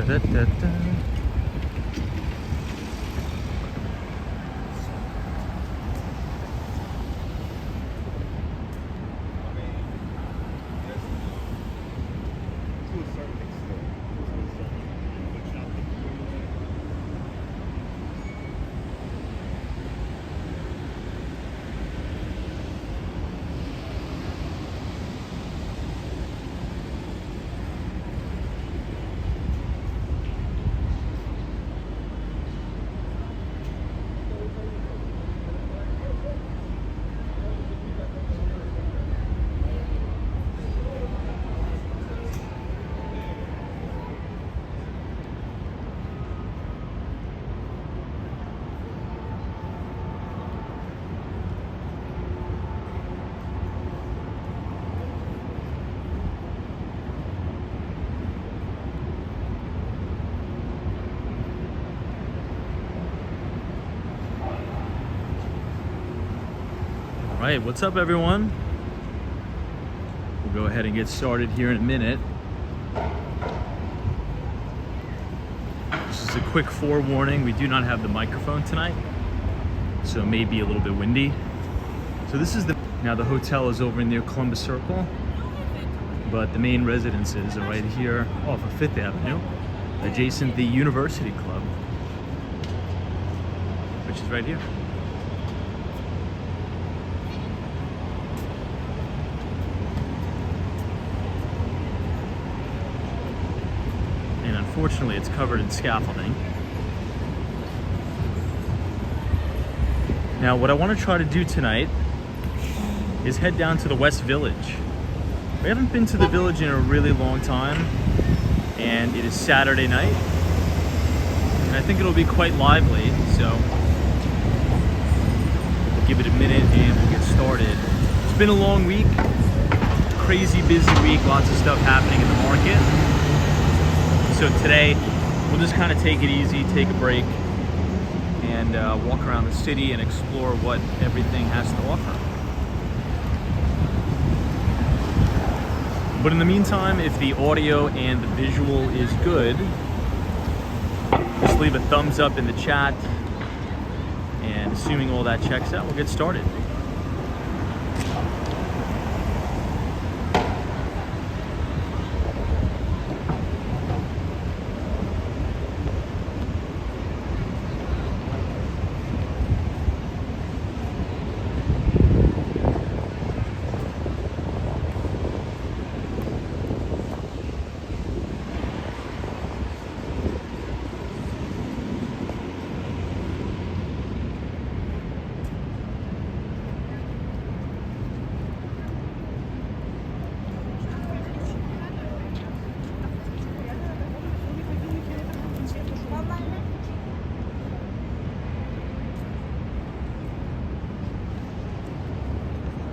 Da, da, da. All right, what's up everyone? We'll go ahead and get started here in a minute. This is a quick forewarning. We do not have the microphone tonight, so it may be a little bit windy. So this is now the hotel is over near Columbus Circle, but the main residences are right here off of 5th Avenue, adjacent the University Club, which is right here. Unfortunately, it's covered in scaffolding. Now, what I want to try to do tonight is head down to the West Village. We haven't been to the Village in a really long time, and it is Saturday night, and I think it'll be quite lively, so we'll give it a minute and we'll get started. It's been a long week, crazy busy week, lots of stuff happening in the market. So today, we'll just kind of take it easy, take a break, and walk around the city and explore what everything has to offer. But in the meantime, if the audio and the visual is good, just leave a thumbs up in the chat, and assuming all that checks out, we'll get started.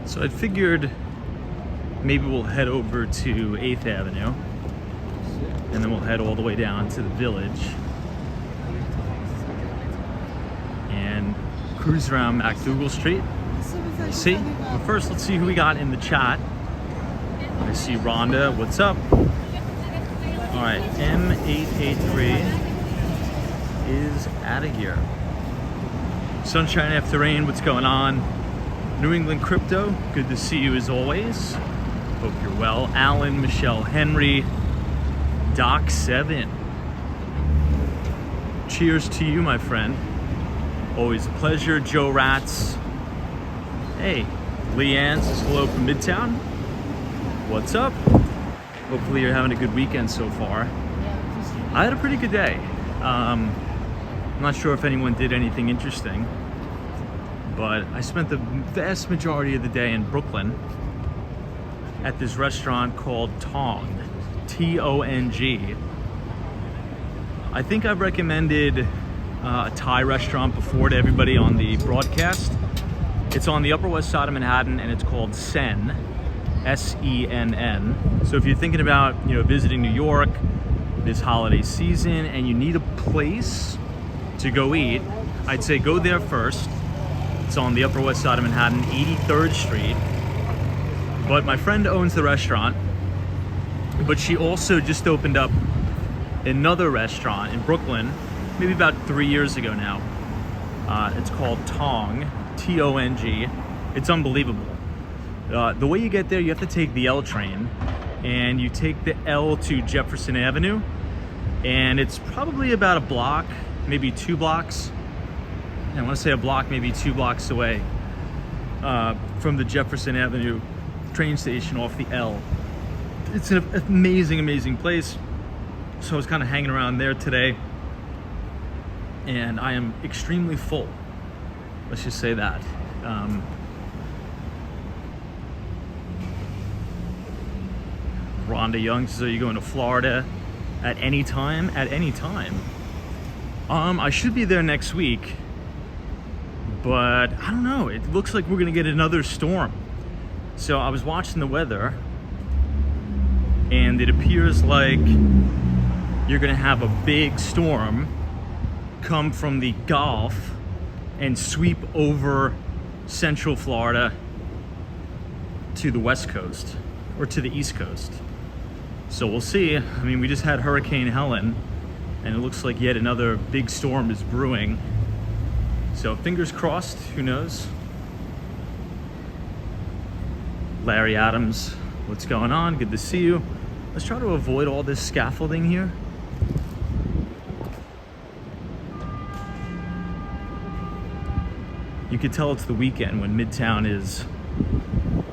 So I figured maybe we'll head over to 8th Avenue and then we'll head all the way down to the Village and cruise around MacDougal Street. See? But first, let's see who we got in the chat. I see Rhonda. What's up? All right, M883 is out of here. Sunshine after rain. What's going on? New England Crypto, good to see you as always. Hope you're well. Alan, Michelle, Henry, Doc7. Cheers to you, my friend. Always a pleasure. Joe Ratz. Hey, Leanne says hello from Midtown. What's up? Hopefully you're having a good weekend so far. I had a pretty good day. I'm not sure if anyone did anything interesting, but I spent the vast majority of the day in Brooklyn at this restaurant called Tong, T-O-N-G. I think I've recommended a Thai restaurant before to everybody on the broadcast. It's on the Upper West Side of Manhattan, and it's called Sen, S-E-N-N. So if you're thinking about, visiting New York this holiday season and you need a place to go eat, I'd say go there first. It's on the Upper West Side of Manhattan, 83rd Street. But my friend owns the restaurant, but she also just opened up another restaurant in Brooklyn, maybe about 3 years ago now. It's called Tong, T-O-N-G. It's unbelievable. The way you get there, you have to take the L train, and you take the L to Jefferson Avenue, and it's probably about a block, maybe 2 blocks. I want to say a block, maybe 2 blocks away from the Jefferson Avenue train station off the L. It's an amazing, amazing place. So I was kind of hanging around there today, and I am extremely full. Let's just say that. Rhonda Young says, are you going to Florida at any time? At any time. I should be there next week, but I don't know. It looks like we're gonna get another storm. So I was watching the weather, and it appears like you're gonna have a big storm come from the Gulf and sweep over Central Florida to the West Coast or to the East Coast. So we'll see. I mean, we just had Hurricane Helen, and it looks like yet another big storm is brewing. So fingers crossed, who knows? Larry Adams, what's going on? Good to see you. Let's try to avoid all this scaffolding here. You could tell it's the weekend when Midtown is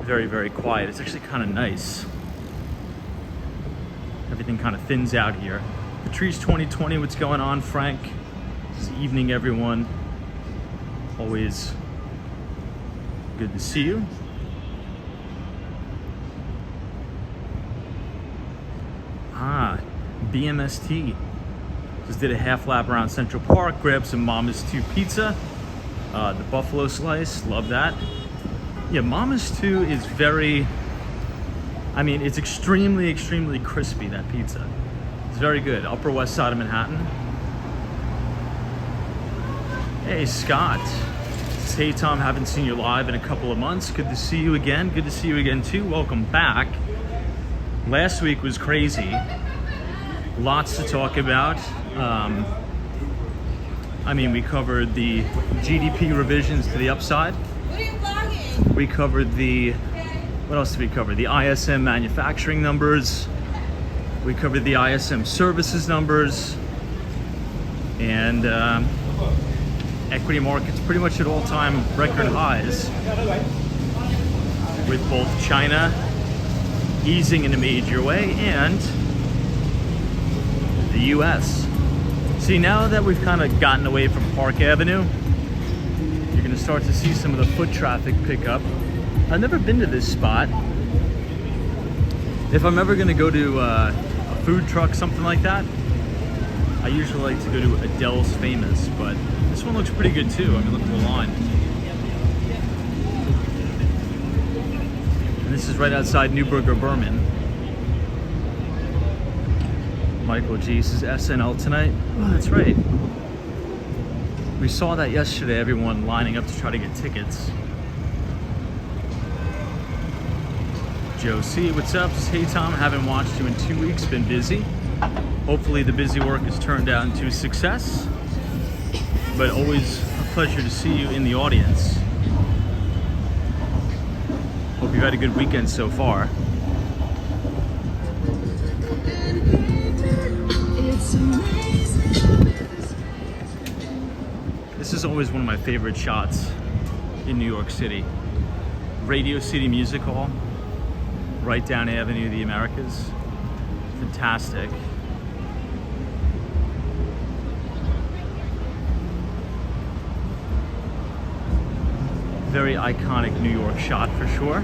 very, very quiet. It's actually kind of nice. Everything kind of thins out here. Patrice 2020, what's going on? Frank, this is evening, everyone. Always good to see you. BMST just did a half lap around Central Park, grabbed some Mama's 2 pizza, the buffalo slice, love that. Yeah, Mama's 2 is very, I mean, it's extremely, extremely crispy, that pizza. It's very good. Upper West Side of Manhattan. Hey, Scott. Hey, Tom, haven't seen you live in a couple of months. Good to see you again. Good to see you again, too. Welcome back. Last week was crazy. Lots to talk about. I mean, we covered the GDP revisions to the upside. What are you vlogging? We covered the, what else did we cover? The ISM manufacturing numbers. We covered the ISM services numbers. And equity markets pretty much at all-time record highs, with both China easing in a major way and the US. See, now that we've kind of gotten away from Park Avenue, you're gonna start to see some of the foot traffic pick up. I've never been to this spot. If I'm ever gonna go to a food truck, something like that, I usually like to go to Adele's Famous, but this one looks pretty good too. I mean, look at the line. And this is right outside Newburgh or Berman. Michael G says SNL tonight. Oh, that's right. We saw that yesterday, everyone lining up to try to get tickets. Joe C, what's up? Says, hey Tom, haven't watched you in 2 weeks, been busy. Hopefully the busy work has turned out into a success, but always a pleasure to see you in the audience. Hope you've had a good weekend so far. This is always one of my favorite shots in New York City. Radio City Music Hall, right down Avenue of the Americas. Fantastic. Very iconic New York shot for sure.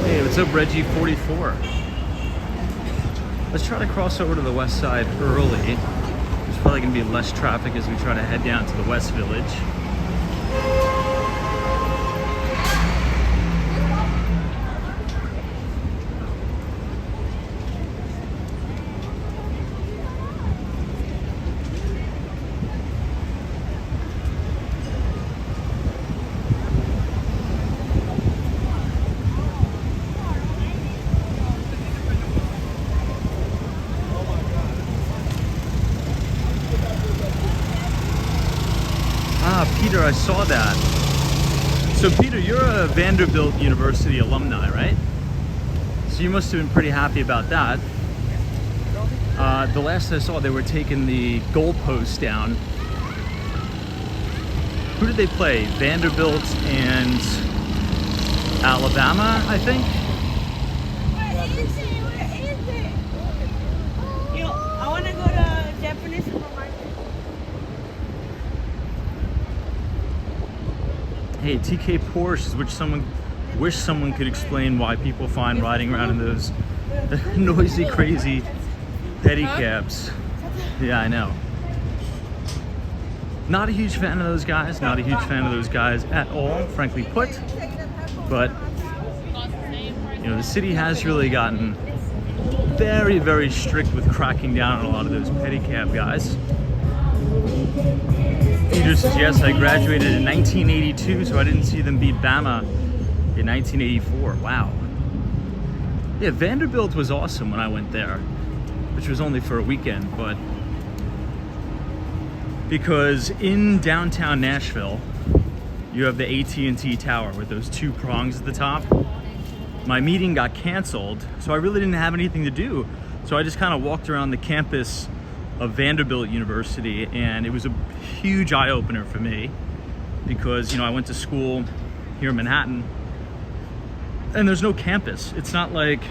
Hey, what's up, Reggie 44? Let's try to cross over to the west side early. There's probably gonna be less traffic as we try to head down to the West Village. I saw that. So Peter, you're a Vanderbilt University alumni, right? So you must have been pretty happy about that. The last I saw, they were taking the goalposts down. Who did they play? Vanderbilt and Alabama, I think? Where is it? Yo, I want to go to Japanese supermarket. Hey, TK Porsches, wish someone could explain why people find riding around in those noisy, crazy pedicabs. Yeah, I know. Not a huge fan of those guys. Not a huge fan of those guys at all, frankly put. But, you know, the city has really gotten very, very strict with cracking down on a lot of those pedicab guys. Peter says, yes, I graduated in 1982, so I didn't see them beat Bama in 1984. Wow. Yeah, Vanderbilt was awesome when I went there, which was only for a weekend, but because in downtown Nashville, you have the AT&T Tower with those two prongs at the top. My meeting got canceled, so I really didn't have anything to do. So I just kind of walked around the campus of Vanderbilt University, and it was a huge eye-opener for me because, you know, I went to school here in Manhattan, and there's no campus. It's not like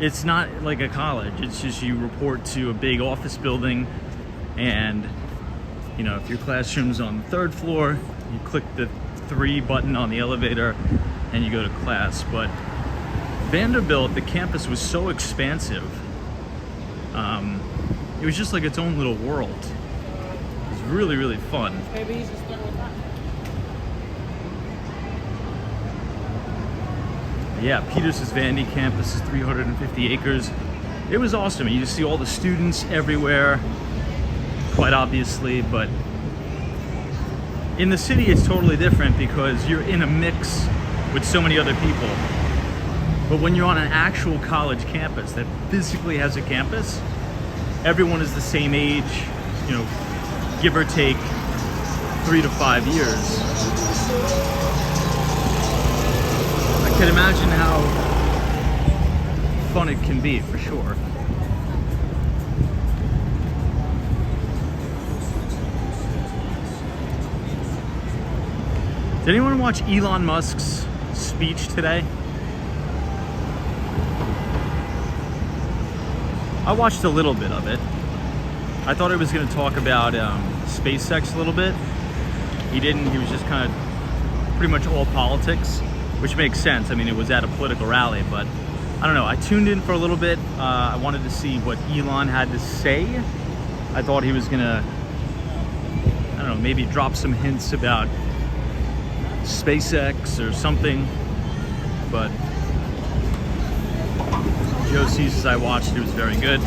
a college. It's just you report to a big office building, and you know, if your classroom's on the 3rd floor, you click the 3 button on the elevator and you go to class. But Vanderbilt, the campus was so expansive. It was just like its own little world. It was really, really fun. Yeah, Peters's Vandy campus is 350 acres. It was awesome. You just see all the students everywhere, quite obviously, but in the city it's totally different because you're in a mix with so many other people. But when you're on an actual college campus that physically has a campus, everyone is the same age, you know, give or take 3 to 5 years. I can imagine how fun it can be, for sure. Did anyone watch Elon Musk's speech today? I watched a little bit of it. I thought he was going to talk about SpaceX a little bit. He didn't. He was just kind of pretty much all politics, which makes sense. I mean, it was at a political rally, but I don't know. I tuned in for a little bit. I wanted to see what Elon had to say. I thought he was going to, I don't know, maybe drop some hints about SpaceX or something, but Joe says I watched, it was very good.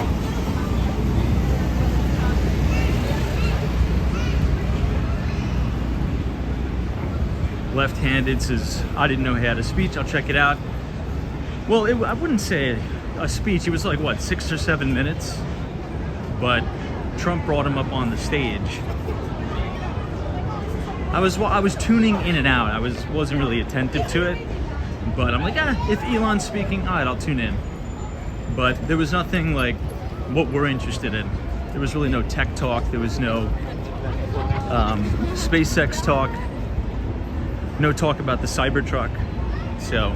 Left-handed says, I didn't know he had a speech, I'll check it out. Well, I wouldn't say a speech, it was like, what, 6 or 7 minutes? But Trump brought him up on the stage. I was tuning in and out. I wasn't really attentive to it, but I'm like, if Elon's speaking, all right, I'll tune in. But there was nothing like what we're interested in. There was really no tech talk. There was no SpaceX talk. No talk about the Cybertruck. So,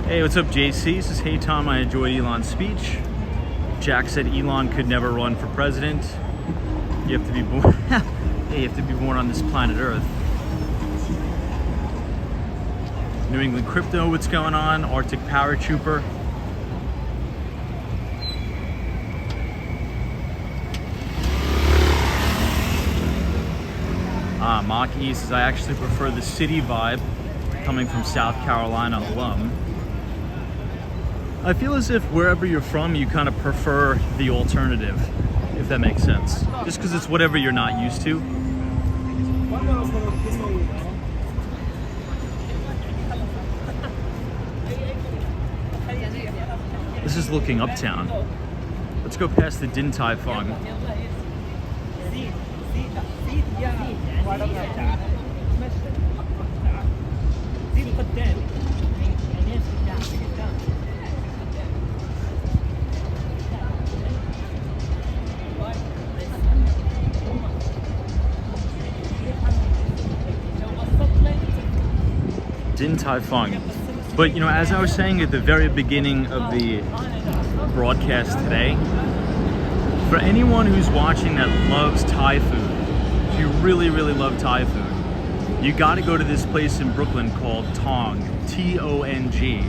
hey, what's up, JC? Says, hey Tom, I enjoyed Elon's speech. Jack said Elon could never run for president. You have to be born. You have to be born on this planet Earth. New England Crypto, what's going on? Arctic Paratrooper. Maki says, I actually prefer the city vibe coming from South Carolina alum. I feel as if wherever you're from, you kind of prefer the alternative, if that makes sense. Just because it's whatever you're not used to. This is looking uptown. Let's go past the Din Tai Fung. Din Tai Fung. But you know, as I was saying at the very beginning of the broadcast today, for anyone who's watching that loves Thai food, if you really, really love Thai food, you got to go to this place in Brooklyn called Tong, T-O-N-G.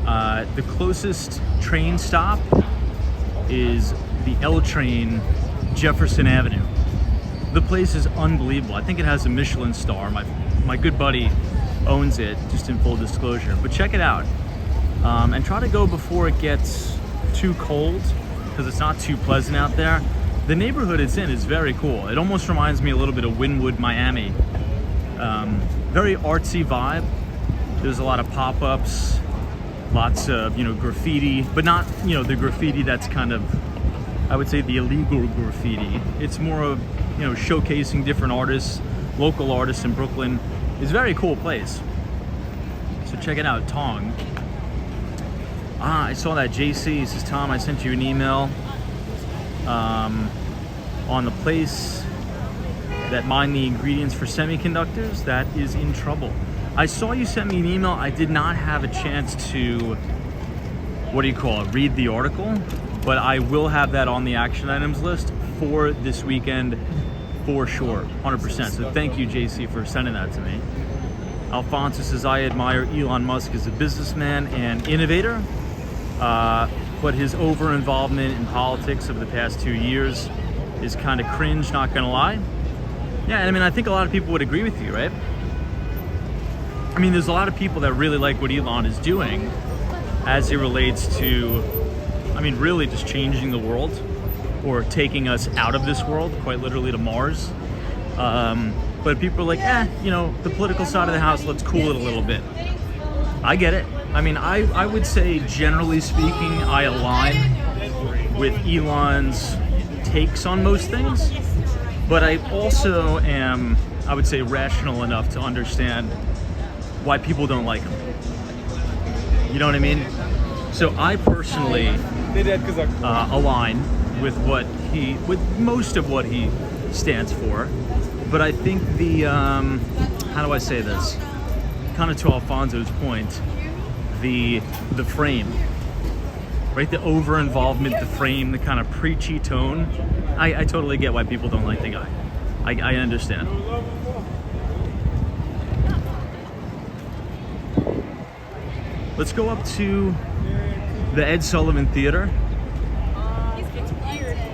The closest train stop is the L train, Jefferson Avenue. The place is unbelievable. I think it has a Michelin star. My good buddy owns it, just in full disclosure. But check it out. And try to go before it gets too cold, because it's not too pleasant out there. The neighborhood it's in is very cool. It almost reminds me a little bit of Wynwood, Miami. Very artsy vibe. There's a lot of pop-ups, lots of, you know, graffiti, but not, you know, the graffiti that's kind of, I would say, the illegal graffiti. It's more of, you know, showcasing different artists, local artists in Brooklyn. It's a very cool place. So check it out, Tong. I saw that JC says, Tom, I sent you an email on the place that mine the ingredients for semiconductors that is in trouble. I saw you sent me an email. I did not have a chance to, what do you call it, read the article, but I will have that on the action items list for this weekend for sure, 100%. So thank you, JC, for sending that to me. Alfonso says, I admire Elon Musk as a businessman and innovator, but his over-involvement in politics over the past 2 years is kind of cringe, not gonna lie. Yeah, I mean, I think a lot of people would agree with you, right? I mean, there's a lot of people that really like what Elon is doing as it relates to, I mean, really just changing the world or taking us out of this world, quite literally to Mars. But people are like, you know, the political side of the house, let's cool it a little bit. I get it. I mean, I would say, generally speaking, I align with Elon's takes on most things, but I also am, I would say, rational enough to understand why people don't like him. You know what I mean? So I personally align with with most of what he stands for. But I think the, how do I say this? Kind of to Alfonso's point, the frame, right? The over-involvement, the frame, the kind of preachy tone. I totally get why people don't like the guy. I understand. Let's go up to the Ed Sullivan Theater,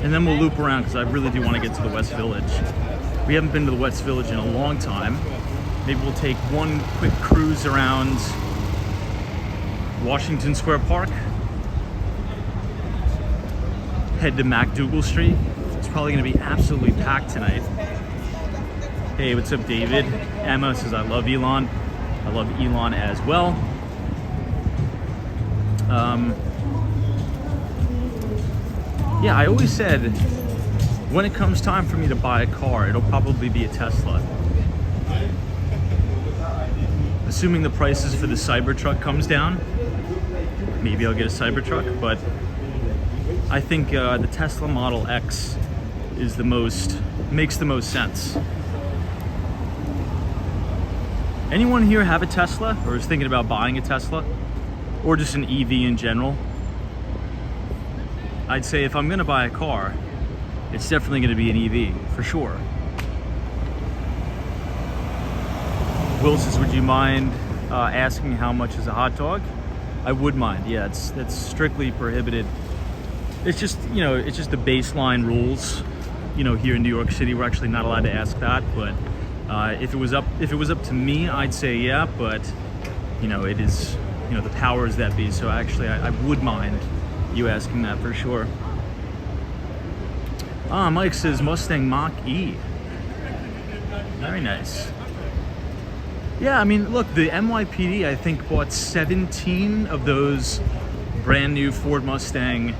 and then we'll loop around because I really do want to get to the West Village. We haven't been to the West Village in a long time. Maybe we'll take one quick cruise around Washington Square Park, head to MacDougal Street. It's probably going to be absolutely packed tonight. Hey, what's up, David? Emma says, I love Elon. I love Elon as well. Yeah, I always said, when it comes time for me to buy a car, it'll probably be a Tesla. Assuming the prices for the Cybertruck comes down, maybe I'll get a Cybertruck, but I think the Tesla Model X is makes the most sense. Anyone here have a Tesla or is thinking about buying a Tesla? Or just an EV in general? I'd say if I'm gonna buy a car, it's definitely gonna be an EV, for sure. Will says, would you mind asking how much is a hot dog? I would mind, yeah, that's strictly prohibited. It's just, you know, it's just the baseline rules. You know, here in New York City, we're actually not allowed to ask that, but if it was up to me, I'd say yeah, but you know, it is, you know, the powers that be, so actually I would mind you asking that for sure. Mike says Mustang Mach-E. Very nice. Yeah, I mean, look, the NYPD, I think, bought 17 of those brand new Ford Mustang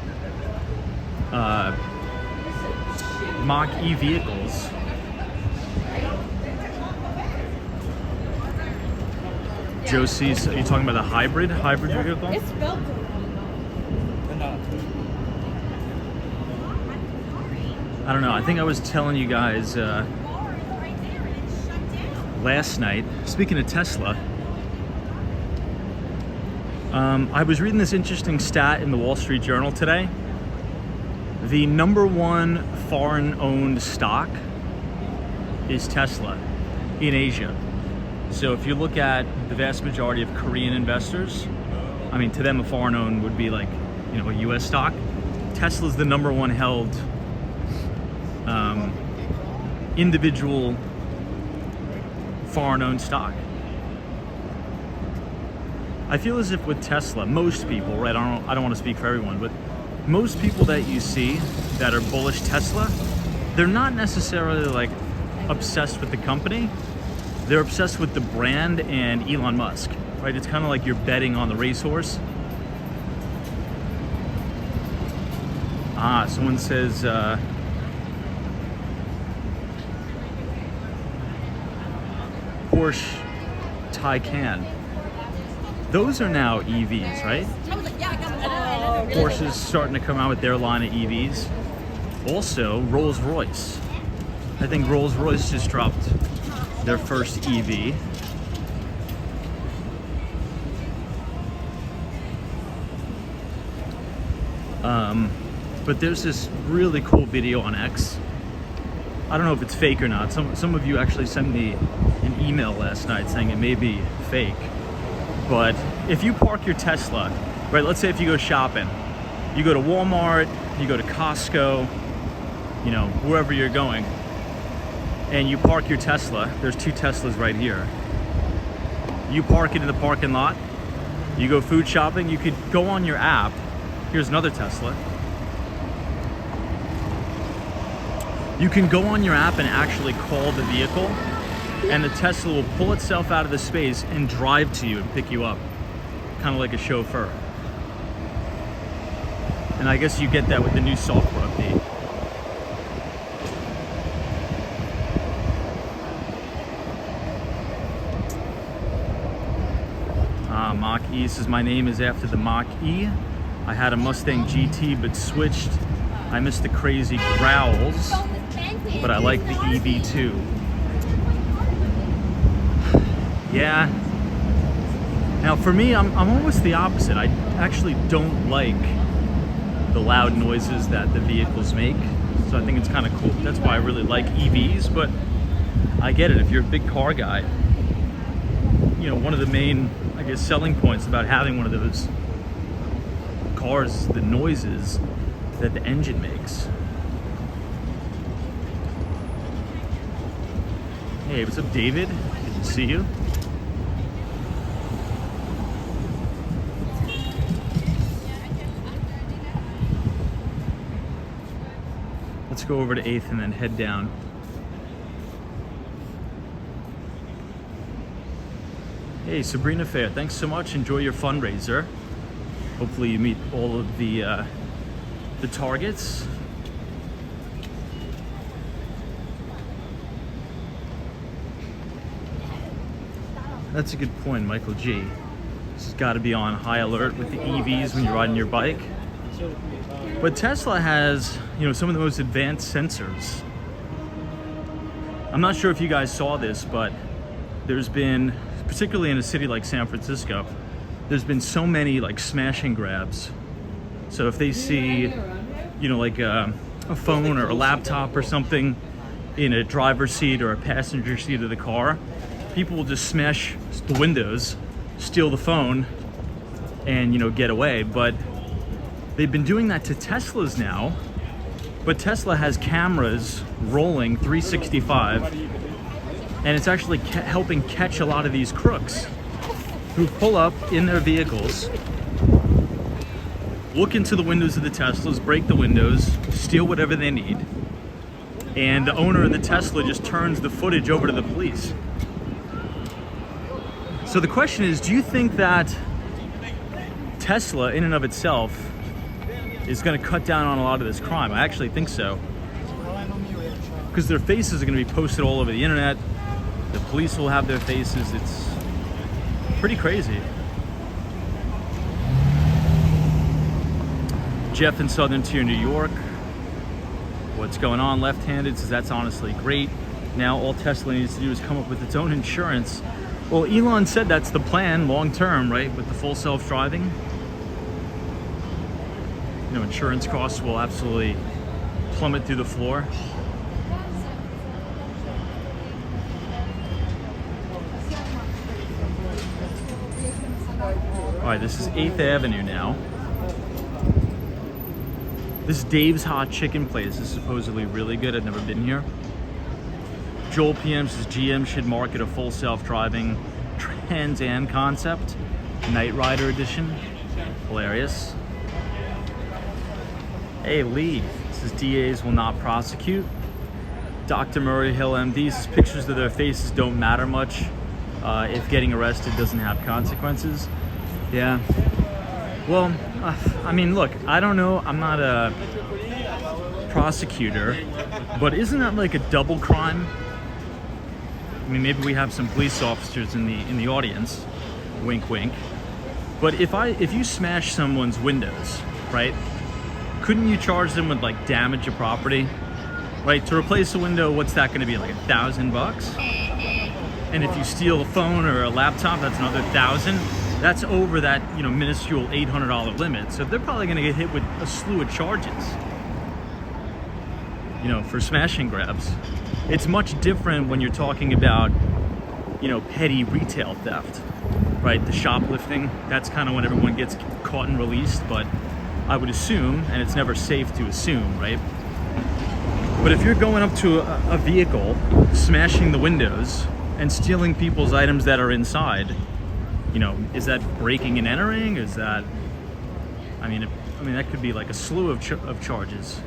Mach-E vehicles Josie's, are you talking about the hybrid vehicle? It's spelled wrong. I don't know. I think I was telling you guys last night, speaking of Tesla, I was reading this interesting stat in the Wall Street Journal today. The #1 foreign-owned stock is Tesla in Asia. So if you look at the vast majority of Korean investors, I mean, to them, a foreign-owned would be like, you know, a U.S. stock. Tesla's the #1 held individual foreign-owned stock. I feel as if with Tesla, most people, right? I don't want to speak for everyone, but most people that you see that are bullish Tesla, they're not necessarily like obsessed with the company. They're obsessed with the brand and Elon Musk, right? It's kind of like you're betting on the racehorse. Someone says, Porsche Taycan. Those are now EVs, right? Porsche's starting to come out with their line of EVs. Also, Rolls-Royce. I think Rolls-Royce just dropped their first EV. But there's this really cool video on X. I don't know if it's fake or not. Some of you actually sent me an email last night saying it may be fake. But if you park your Tesla, right, let's say if you go shopping, you go to Walmart, you go to Costco, you know, wherever you're going, and you park your Tesla, there's 2 Teslas right here. You park it in the parking lot, you go food shopping, you could go on your app, here's another Tesla. You can go on your app and actually call the vehicle, and the Tesla will pull itself out of the space and drive to you and pick you up, kind of like a chauffeur. And I guess you get that with the new software update. Mach-E says, my name is after the Mach-E. I had a Mustang GT but switched. I miss the crazy growls, but I like the EV too. Yeah. Now for me, I'm almost the opposite. I actually don't like the loud noises that the vehicles make. So I think it's kind of cool. That's why I really like EVs, but I get it. If you're a big car guy, you know, one of the main, I guess, selling points about having one of those cars is the noises that the engine makes. Hey, what's up, David? Good to see you. Let's go over to 8th and then head down. Hey, Sabrina Fair, thanks so much. Enjoy your fundraiser. Hopefully you meet all of the targets. That's a good point, Michael G. This has got to be on high alert with the EVs when you're riding your bike. But Tesla has, you know, some of the most advanced sensors. I'm not sure if you guys saw this, but there's been, particularly in a city like San Francisco, there's been so many like smash and grabs. So if they see, you know, like a phone or a laptop or something in a driver's seat or a passenger seat of the car, people will just smash the windows, steal the phone, and, you know, get away. But they've been doing that to Teslas now, but Tesla has cameras rolling 365, and it's actually helping catch a lot of these crooks who pull up in their vehicles, look into the windows of the Teslas, break the windows, steal whatever they need, and the owner of the Tesla just turns the footage over to the police. So the question is, do you think that Tesla in and of itself is going to cut down on a lot of this crime? I actually think so, because their faces are going to be posted all over the internet. The police will have their faces. It's pretty crazy. Jeff in Southern Tier, New York. What's going on? Left-handed says that's honestly great. Now all Tesla needs to do is come up with its own insurance. Well, Elon said that's the plan long term, right? With the full self-driving. You know, insurance costs will absolutely plummet through the floor. All right, this is 8th Avenue now. This Dave's Hot Chicken place is supposedly really good. I've never been here. Joel PM says GM should market a full self-driving Trans Am concept. Knight Rider edition. Hilarious. Hey Lee says DAs will not prosecute. Dr. Murray Hill MD says pictures of their faces don't matter much if getting arrested doesn't have consequences. Yeah. Well, I mean, look, I don't know. I'm not a prosecutor, but isn't that like a double crime? I mean, maybe we have some police officers in the audience. Wink, wink. But if you smash someone's windows, right? Couldn't you charge them with like damage to property? Right? To replace a window, what's that going to be, like $1,000? And if you steal a phone or a laptop, that's another $1,000. That's over that, you know, minuscule $800 limit. So they're probably going to get hit with a slew of charges, you know, for smash and grabs. It's much different when you're talking about, you know, petty retail theft, right? The shoplifting, that's kind of when everyone gets caught and released. But I would assume, and it's never safe to assume, right? But if you're going up to a vehicle, smashing the windows and stealing people's items that are inside, you know, is that breaking and entering? Is that, I mean, that could be like a slew of charges.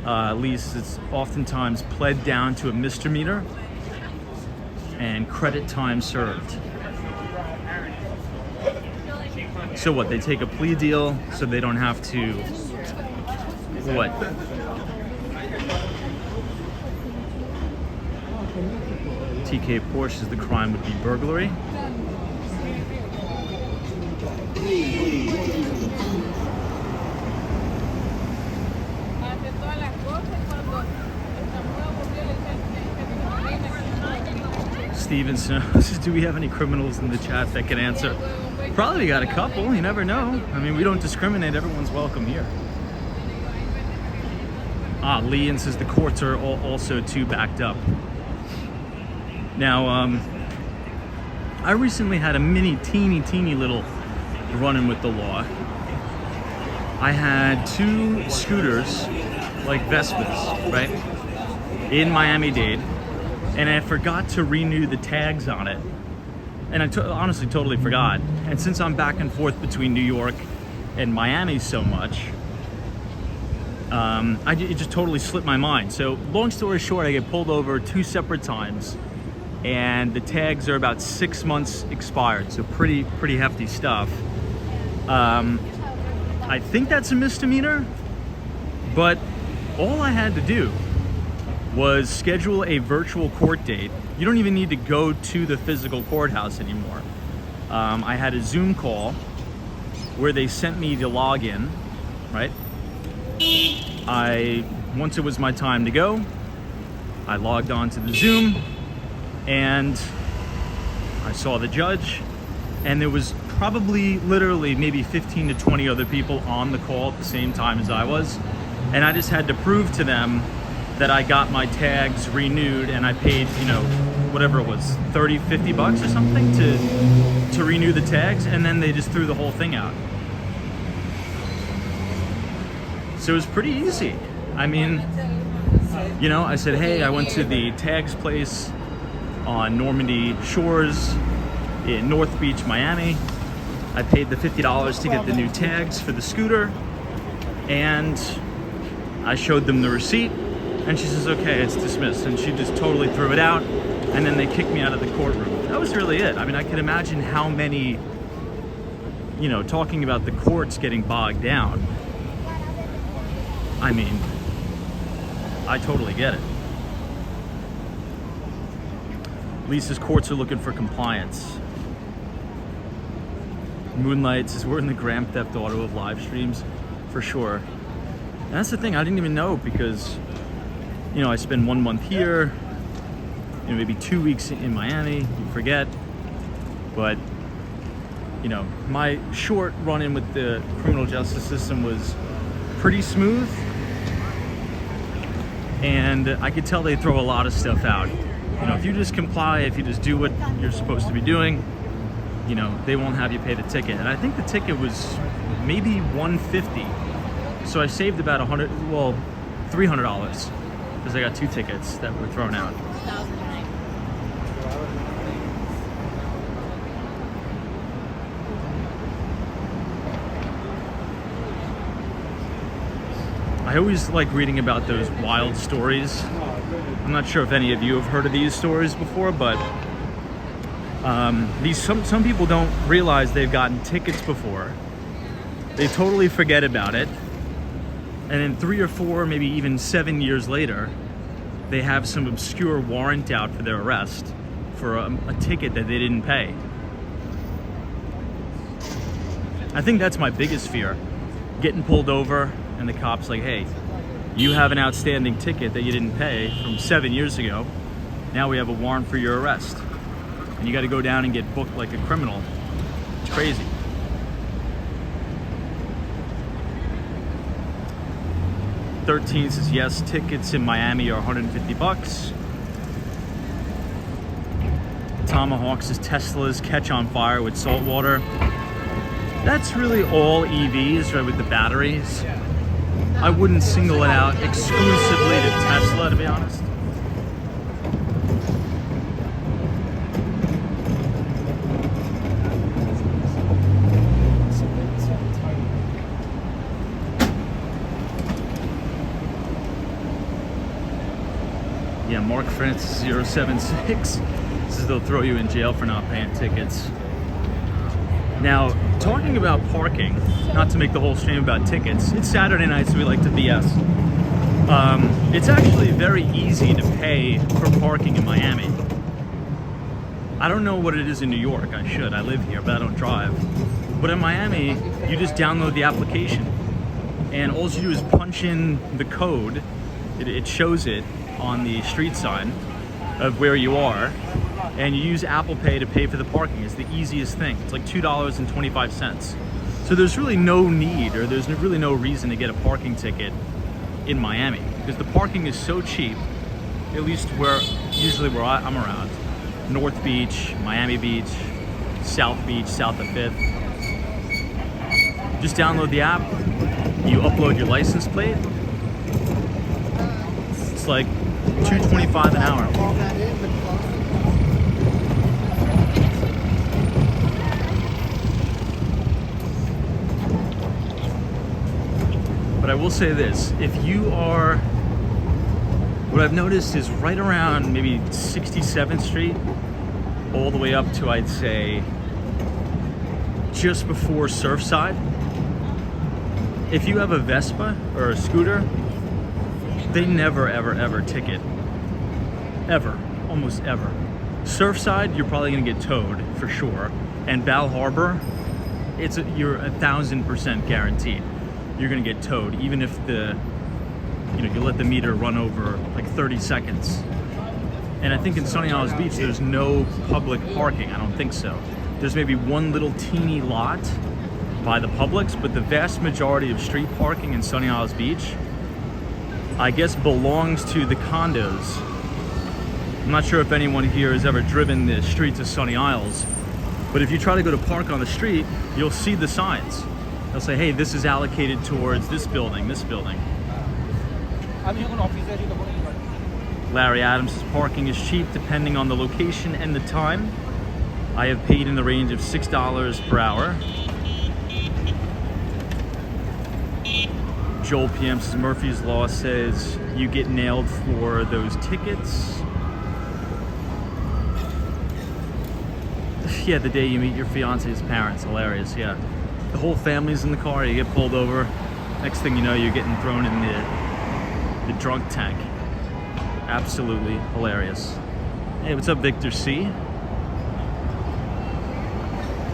At least it's oftentimes pled down to a misdemeanor and credit time served. So what, they take a plea deal so they don't have to, what? TK Porsche says the crime would be burglary. Stevenson says, do we have any criminals in the chat that can answer? Probably got a couple, you never know. I mean, we don't discriminate, everyone's welcome here. Leon says the courts are also too backed up. Now, I recently had a teeny little run-in with the law. I had 2 scooters, like Vespas, right, in Miami-Dade, and I forgot to renew the tags on it. And I honestly totally forgot. And since I'm back and forth between New York and Miami so much, it just totally slipped my mind. So long story short, I get pulled over 2 separate times, and the tags are about 6 months expired. So pretty hefty stuff. I think that's a misdemeanor, but all I had to do was schedule a virtual court date. You don't even need to go to the physical courthouse anymore. I had a Zoom call where they sent me the login, right? Once it was my time to go, I logged on to the Zoom and I saw the judge, and there was probably literally maybe 15 to 20 other people on the call at the same time as I was. And I just had to prove to them that I got my tags renewed, and I paid, you know, whatever it was, 30, 50 bucks or something to renew the tags, and then they just threw the whole thing out. So it was pretty easy. I mean, you know, I said, hey, I went to the tags place on Normandy Shores in North Beach, Miami. I paid the $50 to get the new tags for the scooter, and I showed them the receipt, and she says, okay, it's dismissed. And she just totally threw it out, and then they kicked me out of the courtroom. That was really it. I mean, I can imagine how many, you know, talking about the courts getting bogged down. I mean, I totally get it. least his courts are looking for compliance. Moonlight says we're in the Grand Theft Auto of live streams, for sure. And that's the thing, I didn't even know, because, you know, I spend 1 month here, you know, maybe 2 weeks in Miami, you forget. But, you know, my short run-in with the criminal justice system was pretty smooth. And I could tell they throw a lot of stuff out. You know, if you just comply, if you just do what you're supposed to be doing, you know, they won't have you pay the ticket. And I think the ticket was maybe $150. So I saved about $300, because I got 2 tickets that were thrown out. I always like reading about those wild stories. I'm not sure if any of you have heard of these stories before, but some people don't realize they've gotten tickets before. They totally forget about it, and then 3 or 4, maybe even 7 years later, they have some obscure warrant out for their arrest for a ticket that they didn't pay. I think that's my biggest fear, getting pulled over and the cop's like, hey, you have an outstanding ticket that you didn't pay from 7 years ago. Now we have a warrant for your arrest. And you got to go down and get booked like a criminal. It's crazy. $13 says, yes, tickets in Miami are $150. Tomahawk says, Teslas catch on fire with salt water. That's really all EVs, right, with the batteries. I wouldn't single it out exclusively to Tesla, to be honest. Yeah, Mark Francis 076 says they'll throw you in jail for not paying tickets. Now, talking about parking, not to make the whole stream about tickets, it's Saturday night, so we like to BS. It's actually very easy to pay for parking in Miami. I don't know what it is in New York. I should. I live here, but I don't drive. But in Miami, you just download the application, and all you do is punch in the code. It shows it on the street sign of where you are, and you use Apple Pay to pay for the parking. It's the easiest thing. It's like $2.25. So there's really no need, or there's really no reason to get a parking ticket in Miami, because the parking is so cheap, at least usually where I'm around. North Beach, Miami Beach, South Beach, south of 5th. Just download the app, you upload your license plate. It's like $2.25 an hour. But I will say this, if you are, what I've noticed is right around maybe 67th Street, all the way up to, I'd say, just before Surfside, if you have a Vespa or a scooter, they never, ever, ever ticket. Ever. Almost ever. Surfside, you're probably gonna get towed for sure. And Bal Harbor, you're 1,000% guaranteed you're gonna get towed, even if you let the meter run over like 30 seconds. And I think in Sunny Isles Beach, there's no public parking. I don't think so. There's maybe one little teeny lot by the Publix, but the vast majority of street parking in Sunny Isles Beach, I guess, belongs to the condos. I'm not sure if anyone here has ever driven the streets of Sunny Isles, but if you try to go to park on the street, you'll see the signs. They'll say, hey, this is allocated towards this building, this building. Larry Adams says parking is cheap depending on the location and the time. I have paid in the range of $6 per hour. Joel PM says Murphy's Law says you get nailed for those tickets. Yeah, the day you meet your fiance's parents, hilarious, yeah. The whole family's in the car, you get pulled over. Next thing you know, you're getting thrown in the drunk tank. Absolutely hilarious. Hey, what's up, Victor C?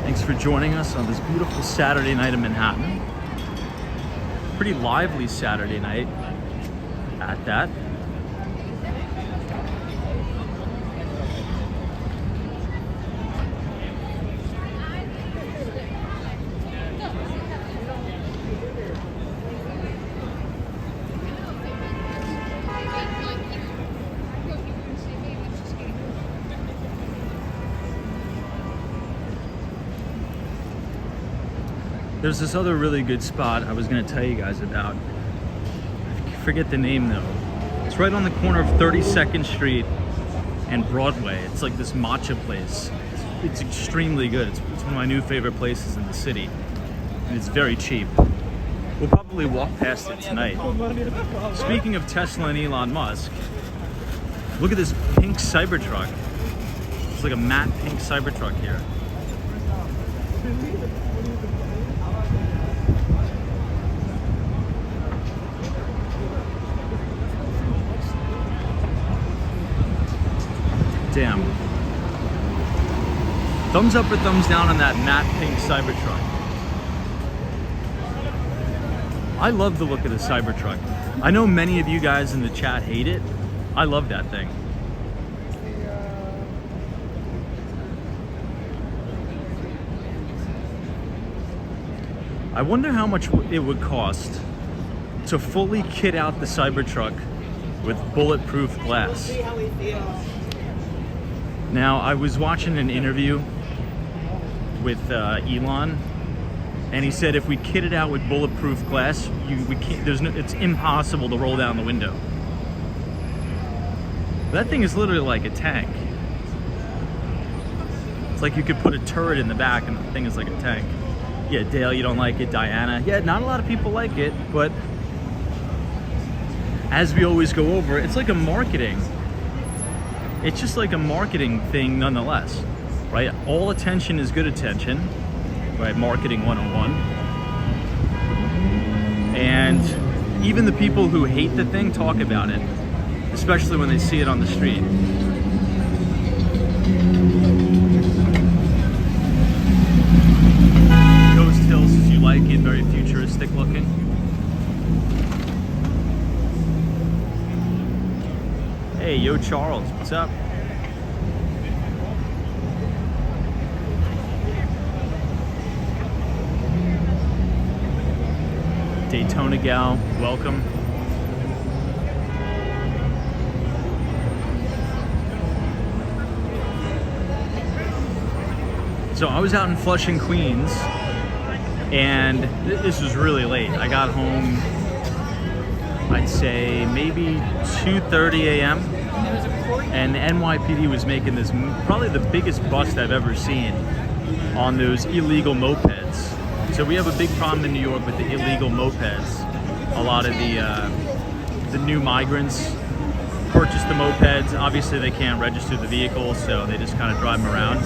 Thanks for joining us on this beautiful Saturday night in Manhattan. Pretty lively Saturday night at that. There's this other really good spot I was going to tell you guys about. I forget the name though. It's right on the corner of 32nd Street and Broadway. It's like this matcha place. It's extremely good. It's one of my new favorite places in the city. And it's very cheap. We'll probably walk past it tonight. Speaking of Tesla and Elon Musk, look at this pink Cybertruck. It's like a matte pink Cybertruck here. Damn. Thumbs up or thumbs down on that matte pink Cybertruck. I love the look of the Cybertruck. I know many of you guys in the chat hate it. I love that thing. I wonder how much it would cost to fully kit out the Cybertruck with bulletproof glass. See how we feel. Now, I was watching an interview with Elon, and he said if we kit it out with bulletproof glass, it's impossible to roll down the window. That thing is literally like a tank. It's like you could put a turret in the back and the thing is like a tank. Yeah, Dale, you don't like it. Diana, yeah, not a lot of people like it, but as we always go over, it's like a marketing. It's just like a marketing thing nonetheless, right? All attention is good attention, right? Marketing 101. And even the people who hate the thing talk about it, especially when they see it on the street. Ghost Hills, as you like it, very futuristic looking. Hey, yo, Charles, what's up? Daytona gal, welcome. So I was out in Flushing, Queens, and this was really late. I got home, I'd say maybe 2:30 a.m. and the NYPD was making this probably the biggest bust I've ever seen on those illegal mopeds. So we have a big problem in New York with the illegal mopeds. A lot of the new migrants purchase the mopeds. Obviously they can't register the vehicle, so they just kind of drive them around.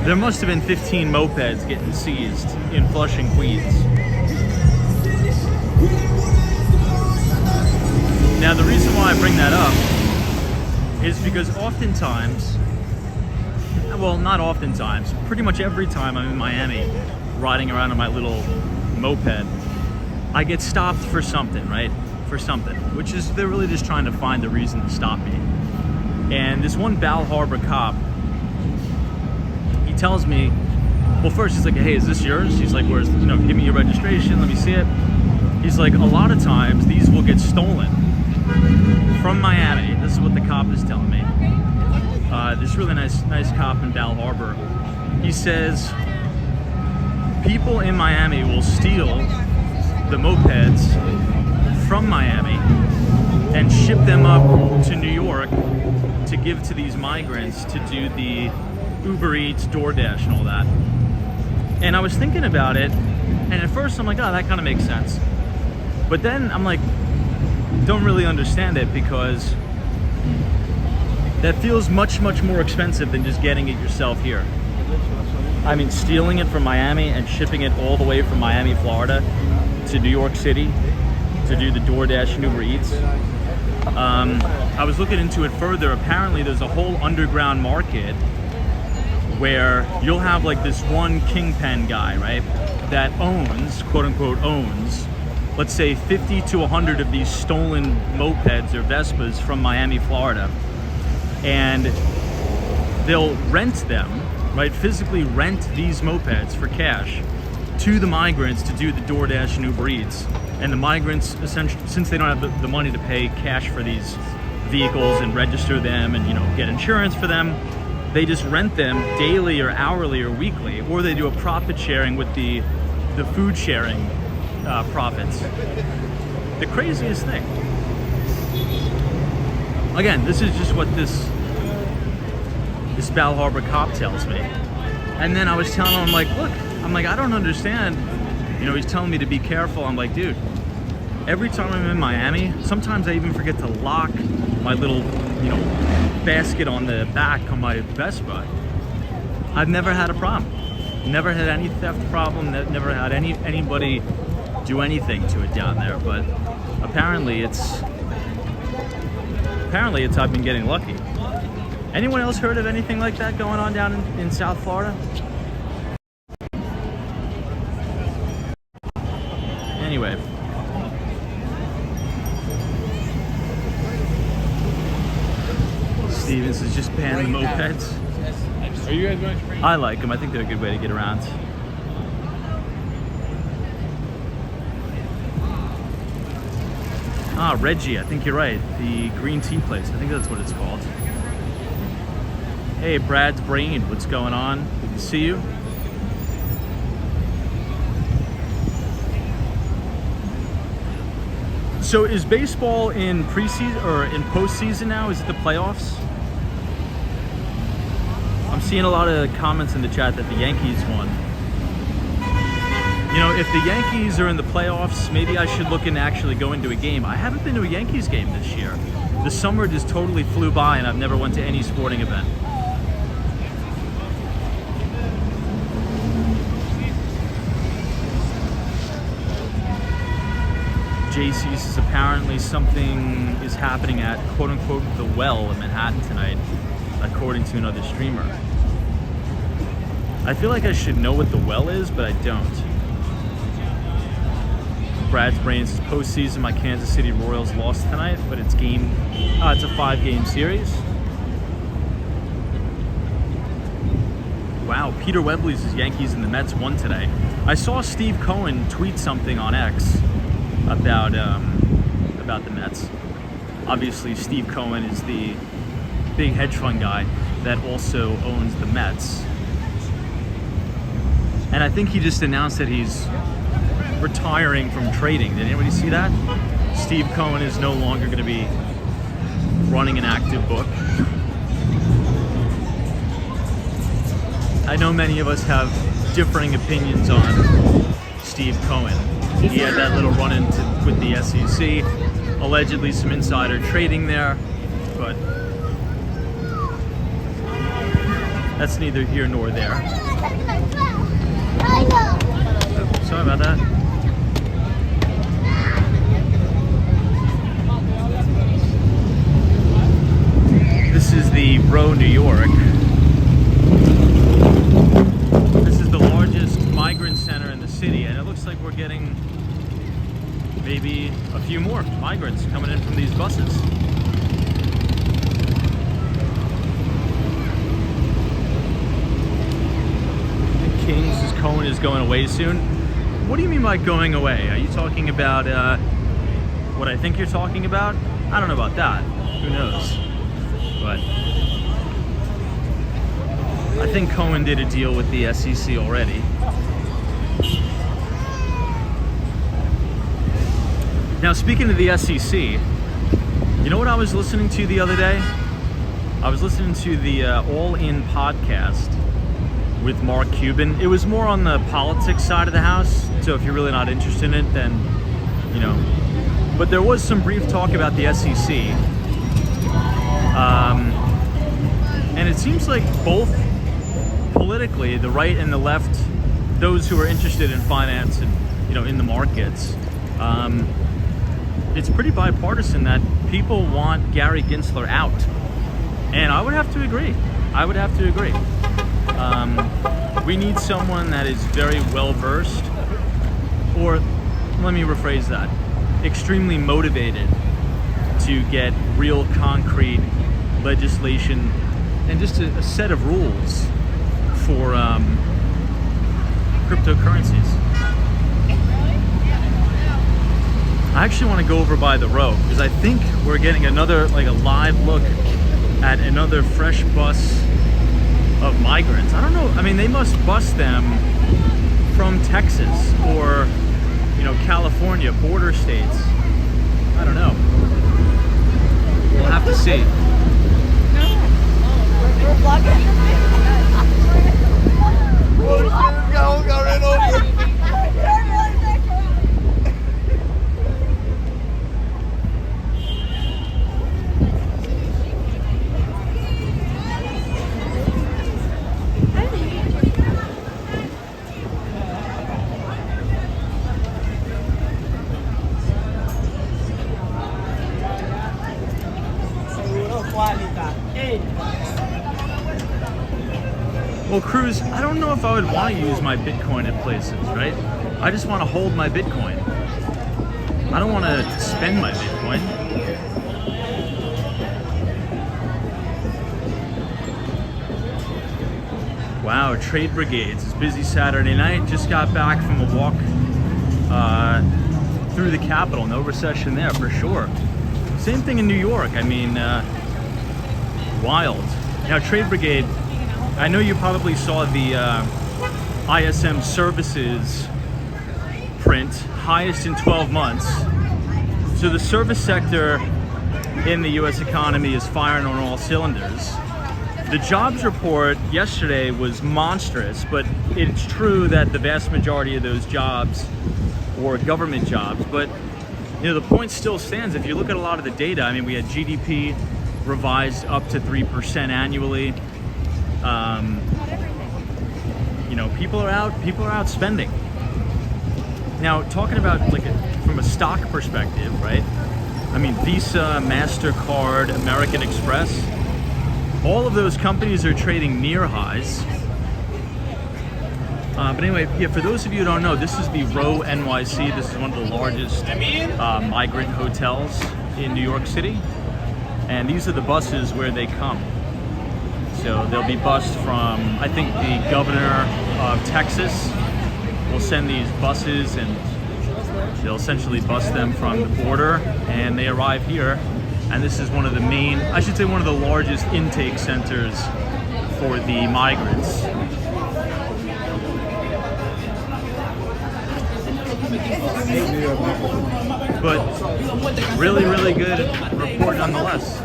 There must have been 15 mopeds getting seized in Flushing, Queens. Now the reason why I bring that up is because oftentimes, well, not oftentimes, pretty much every time I'm in Miami riding around on my little moped, I get stopped for something, right? For something, which is they're really just trying to find a reason to stop me. And this one Bal Harbor cop, he tells me, well, first he's like, hey, is this yours? He's like, where's, give me your registration, let me see it. He's like, a lot of times these will get stolen from Miami. This is what the cop is telling me. This really nice cop in Bal Harbor. He says people in Miami will steal the mopeds from Miami and ship them up to New York to give to these migrants to do the Uber Eats, DoorDash, and all that. And I was thinking about it, and at first I'm like, oh, that kind of makes sense. But then I'm like, don't really understand it, because that feels much more expensive than just getting it yourself here. I mean, stealing it from Miami and shipping it all the way from Miami, Florida to New York City to do the DoorDash and Uber Eats. I was looking into it further. Apparently there's a whole underground market where you'll have like this one kingpin guy, right, that owns, quote unquote owns, let's say 50 to 100 of these stolen mopeds or Vespas from Miami, Florida. And they'll rent them, right, physically rent these mopeds for cash to the migrants to do the DoorDash and Uber Eats. And the migrants, essentially, since they don't have the money to pay cash for these vehicles and register them and, you know, get insurance for them, they just rent them daily or hourly or weekly, or they do a profit sharing with the food sharing profits. The craziest thing. Again, this is just what this Bal Harbor cop tells me. And then I was telling him, look, I don't understand. You know, he's telling me to be careful. I'm like, dude, every time I'm in Miami, sometimes I even forget to lock my little, you know, basket on the back on my Vespa. I've never had a problem. Never had any theft problem. Never had anybody do anything to it down there. But apparently I've been getting lucky. Anyone else heard of anything like that going on down in South Florida? Anyway. Stevens is just banning the mopeds. Are you guys going to? I like them. I think they're a good way to get around. Ah, Reggie, I think you're right. The green tea place. I think that's what it's called. Hey, Brad's Brain, what's going on? Good to see you. So is baseball in preseason or in postseason now? Is it the playoffs? I'm seeing a lot of comments in the chat that the Yankees won. You know, if the Yankees are in the playoffs, maybe I should look into actually going to a game. I haven't been to a Yankees game this year. The summer just totally flew by and I've never went to any sporting event. JC says apparently something is happening at quote unquote the Well in Manhattan tonight, according to another streamer. I feel like I should know what the Well is, but I don't. Brad's Brain says postseason, my Kansas City Royals lost tonight, but it's a 5-game series. Wow, Peter Webley says Yankees and the Mets won today. I saw Steve Cohen tweet something on X about the Mets. Obviously, Steve Cohen is the big hedge fund guy that also owns the Mets. And I think he just announced that he's retiring from trading. Did anybody see that? Steve Cohen is no longer going to be running an active book. I know many of us have differing opinions on Steve Cohen. He had that little run-in with the SEC, allegedly some insider trading there, but that's neither here nor there. Oh, sorry about that. This is the Row, New York. This is the largest migrant center in the city, and it looks like we're getting maybe a few more migrants coming in from these buses. King says Cohen is going away soon. What do you mean by going away? Are you talking about what I think you're talking about? I don't know about that. Who knows? But I think Cohen did a deal with the SEC already. Now, speaking of the SEC, you know what I was listening to the other day? I was listening to the All In podcast with Mark Cuban. It was more on the politics side of the house, so if you're really not interested in it, then, you know. But there was some brief talk about the SEC. And it seems like both politically, the right and the left, those who are interested in finance and, you know, in the markets, it's pretty bipartisan that people want Gary Gensler out. And I would have to agree. I would have to agree. We need someone that is very well versed, or let me rephrase that, extremely motivated to get real concrete legislation and just a set of rules for cryptocurrencies. I actually want to go over by the row because I think we're getting another, like a live look at another fresh bus of migrants. I don't know, I mean, they must bus them from Texas or, you know, California, border states. I don't know. We'll have to see. We're vlogging. Got ran over. Well, Cruz, I don't know if I would want to use my Bitcoin at places, right? I just want to hold my Bitcoin. I don't want to spend my Bitcoin. Wow, trade brigades. It's busy Saturday night. Just got back from a walk through the Capitol. No recession there for sure. Same thing in New York. I mean, wild. Now, trade brigade, I know you probably saw the ISM services print, highest in 12 months. So the service sector in the US economy is firing on all cylinders. The jobs report yesterday was monstrous, but it's true that the vast majority of those jobs were government jobs. But you know, the point still stands. If you look at a lot of the data, I mean, we had GDP revised up to 3% annually. You know, people are out spending. Now, talking about like from a stock perspective, right? I mean, Visa, MasterCard, American Express, all of those companies are trading near highs. But anyway, yeah, for those of you who don't know, this is the Row NYC. This is one of the largest migrant hotels in New York City. And these are the buses where they come. So they'll be bused from, I think the governor of Texas will send these buses and they'll essentially bus them from the border and they arrive here. And this is one of the main, I should say one of the largest intake centers for the migrants. But really, really good report nonetheless.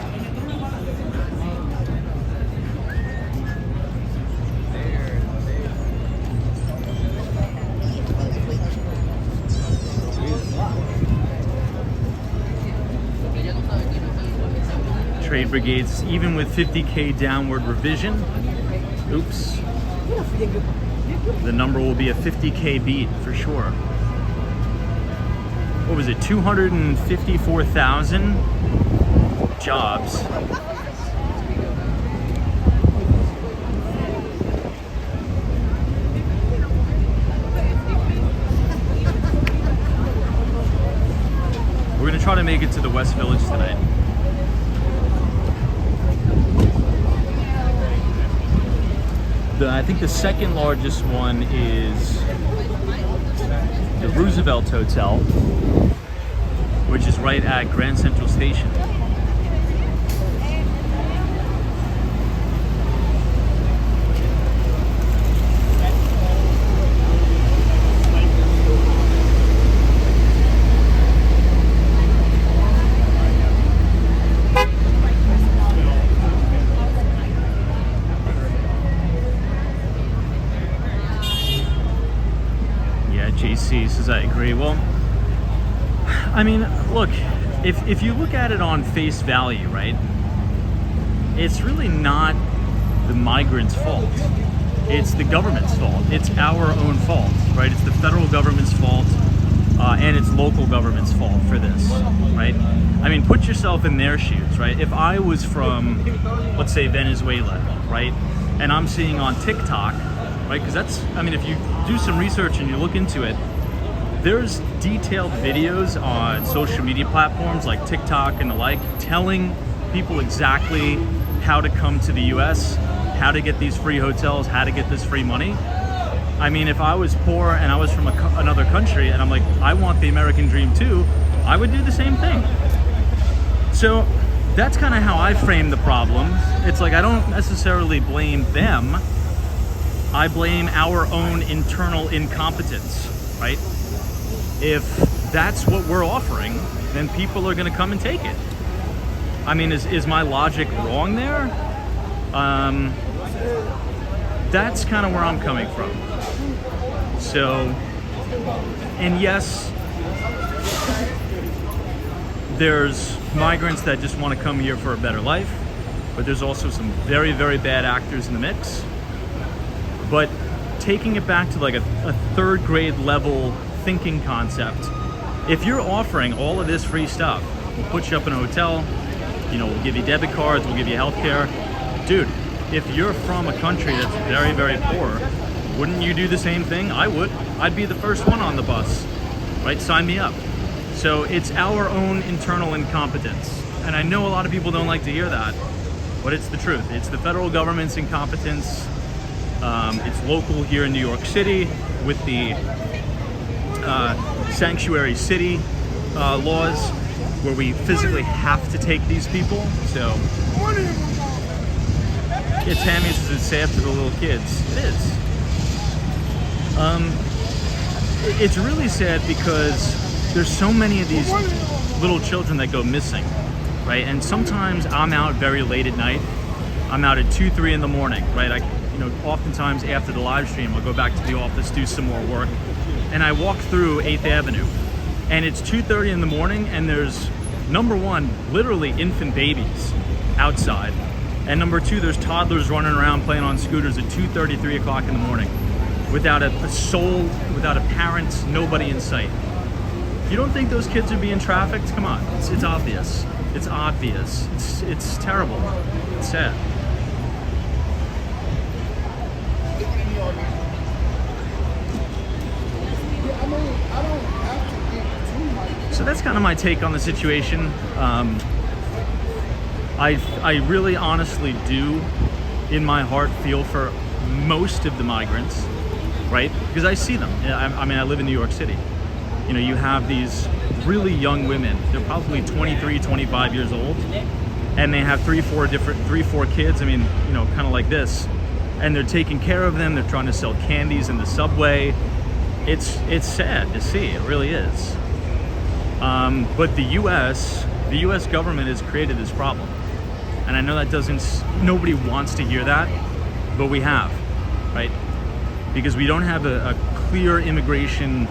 Trade brigades, even with 50K downward revision, oops, the number will be a 50K beat for sure. What was it, 254,000 jobs. We're gonna try to make it to the West Village tonight. I think the second largest one is the Roosevelt Hotel, which is right at Grand Central Station. JC says I agree. Well, I mean, look, if you look at it on face value, right, it's really not the migrants' fault. It's the government's fault. It's our own fault, right? It's the federal government's fault and it's local government's fault for this, right? I mean, put yourself in their shoes, right? If I was from, let's say, Venezuela, right, and I'm seeing on TikTok, right, because that's, I mean, if you do some research and you look into it, there's detailed videos on social media platforms like TikTok and the like, telling people exactly how to come to the US, how to get these free hotels, how to get this free money. I mean, if I was poor and I was from another country and I'm like, I want the American dream too, I would do the same thing. So that's kind of how I frame the problem. It's like, I don't necessarily blame them. I blame our own internal incompetence, right? If that's what we're offering, then people are gonna come and take it. I mean, is my logic wrong there? That's kind of where I'm coming from. So, and yes, there's migrants that just want to come here for a better life, but there's also some very, very bad actors in the mix. But taking it back to like a third grade level thinking concept, if you're offering all of this free stuff, we'll put you up in a hotel, you know, we'll give you debit cards, we'll give you healthcare. Dude, if you're from a country that's very, very poor, wouldn't you do the same thing? I would. I'd be the first one on the bus, right? Sign me up. So it's our own internal incompetence. And I know a lot of people don't like to hear that, but it's the truth. It's the federal government's incompetence. It's local here in New York City with the sanctuary city laws where we physically have to take these people. So, yeah, Tammy used to say after the little kids, it is. It's really sad because there's so many of these little children that go missing, right? And sometimes I'm out very late at night. I'm out at 2, 3 in the morning, right? Oftentimes after the live stream, I'll go back to the office, do some more work, and I walk through 8th Avenue, and it's 2:30 in the morning, and there's, number one, literally infant babies outside, and number two, there's toddlers running around playing on scooters at 2:30, 3 o'clock in the morning, without a soul, without a parent, nobody in sight. You don't think those kids are being trafficked? Come on, it's obvious. It's obvious. It's terrible. It's sad. So that's kind of my take on the situation. I really honestly do, in my heart, feel for most of the migrants, right? Because I see them. I mean, I live in New York City. You know, you have these really young women. They're probably 23, 25 years old, and they have 3, 4 kids. I mean, you know, kind of like this, and they're taking care of them. They're trying to sell candies in the subway. It's sad to see. It really is. But the U.S. government has created this problem, and I know that nobody wants to hear that, but we have, right? Because we don't have a clear immigration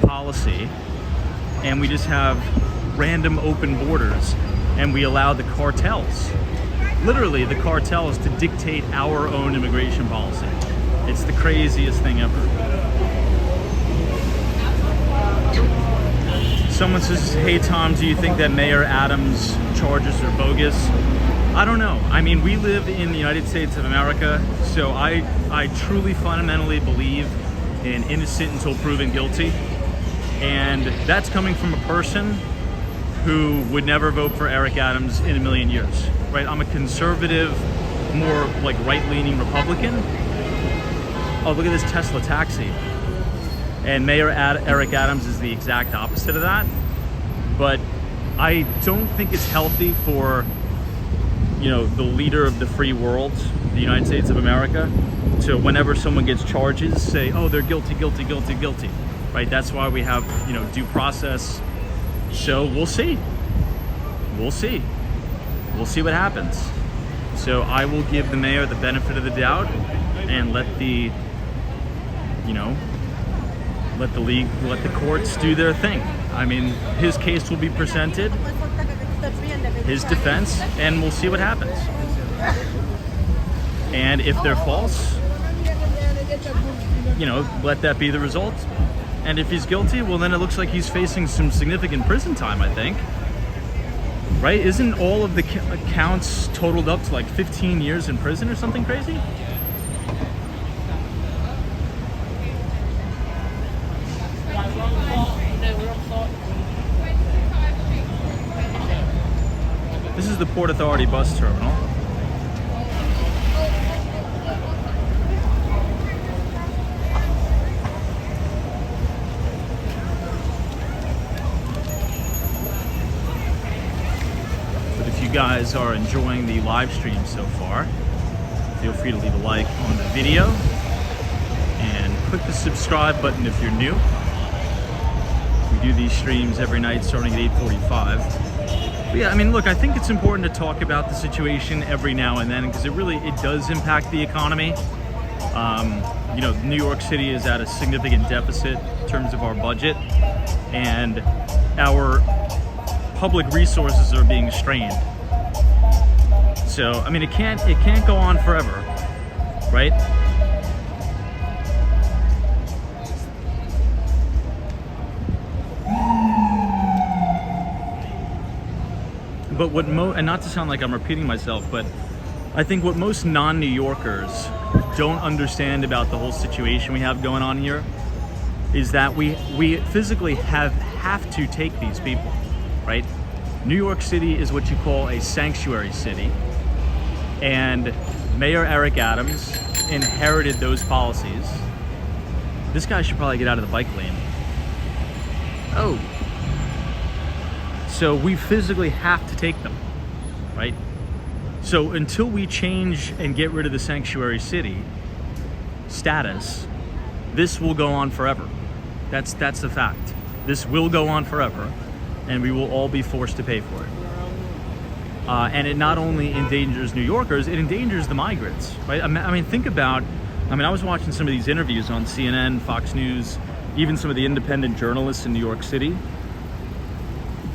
policy, and we just have random open borders, and we allow the cartels, literally the cartels, to dictate our own immigration policy. It's the craziest thing ever. Someone says, hey Tom, do you think that Mayor Adams' charges are bogus? I don't know. I mean, we live in the United States of America, so I truly fundamentally believe in innocent until proven guilty. And that's coming from a person who would never vote for Eric Adams in a million years, right? I'm a conservative, more like right-leaning Republican. Oh, look at this Tesla taxi. And Mayor Eric Adams is the exact opposite of that. But I don't think it's healthy for, you know, the leader of the free world, the United States of America, to whenever someone gets charges, say, oh, they're guilty, guilty, guilty, guilty, right? That's why we have, you know, due process. So we'll see. We'll see. We'll see what happens. So I will give the mayor the benefit of the doubt and let the, you know, let the courts do their thing. I mean, his case will be presented, his defense, and we'll see what happens. And if they're false, you know, let that be the result. And if he's guilty, well, then it looks like he's facing some significant prison time, I think. Right? Isn't all of the counts totaled up to like 15 years in prison or something crazy? This is the Port Authority bus terminal. But if you guys are enjoying the live stream so far, feel free to leave a like on the video and click the subscribe button if you're new. We do these streams every night starting at 8:45. But yeah, I mean, look, I think it's important to talk about the situation every now and then because it does impact the economy. You know, New York City is at a significant deficit in terms of our budget, and our public resources are being strained. So, I mean, it can't go on forever, right? But what and not to sound like I'm repeating myself, but I think what most non-New Yorkers don't understand about the whole situation we have going on here is that we physically have to take these people, right? New York City is what you call a sanctuary city, and Mayor Eric Adams inherited those policies. This guy should probably get out of the bike lane. Oh. So we physically have to take them, right? So until we change and get rid of the sanctuary city status, this will go on forever. That's the fact. This will go on forever, and we will all be forced to pay for it. And it not only endangers New Yorkers, it endangers the migrants, right? I mean, think about, I was watching some of these interviews on CNN, Fox News, even some of the independent journalists in New York City.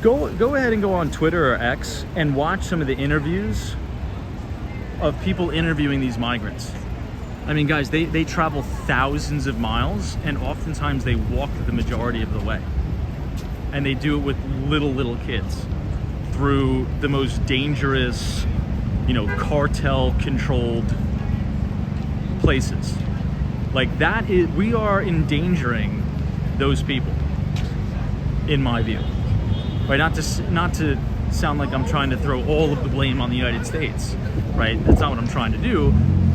Go ahead and go on Twitter or X and watch some of the interviews of people interviewing these migrants. I mean, guys, they travel thousands of miles, and oftentimes they walk the majority of the way. And they do it with little kids through the most dangerous, cartel-controlled places. Like that is, we are endangering those people, in my view. Right, not to sound like I'm trying to throw all of the blame on the United States, right? That's not what I'm trying to do,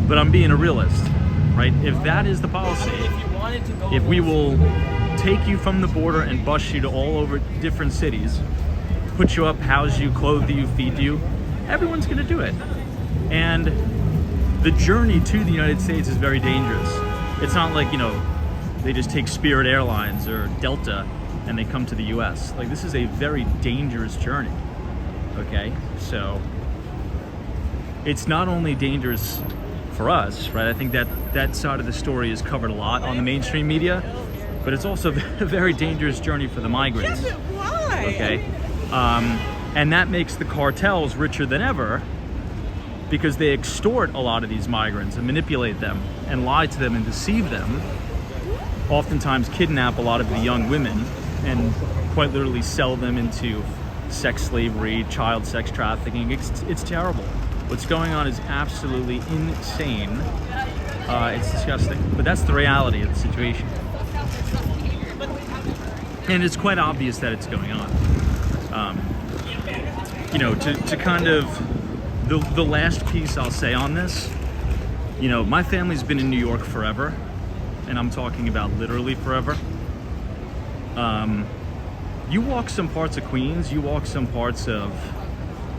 but I'm being a realist, right? If that is the policy, if we will take you from the border and bus you to all over different cities, put you up, house you, clothe you, feed you, everyone's gonna do it. And the journey to the United States is very dangerous. It's not like, they just take Spirit Airlines or Delta and they come to the US. Like, this is a very dangerous journey, okay? So it's not only dangerous for us, right? I think that side of the story is covered a lot on the mainstream media, but it's also a very dangerous journey for the migrants. Why? Okay? And that makes the cartels richer than ever because they extort a lot of these migrants and manipulate them and lie to them and deceive them, oftentimes kidnap a lot of the young women and quite literally sell them into sex slavery, child sex trafficking. It's terrible. What's going on is absolutely insane. It's disgusting, but that's the reality of the situation. And it's quite obvious that it's going on. To kind of, the last piece I'll say on this, my family's been in New York forever, and I'm talking about literally forever. You walk some parts of Queens, you walk some parts of,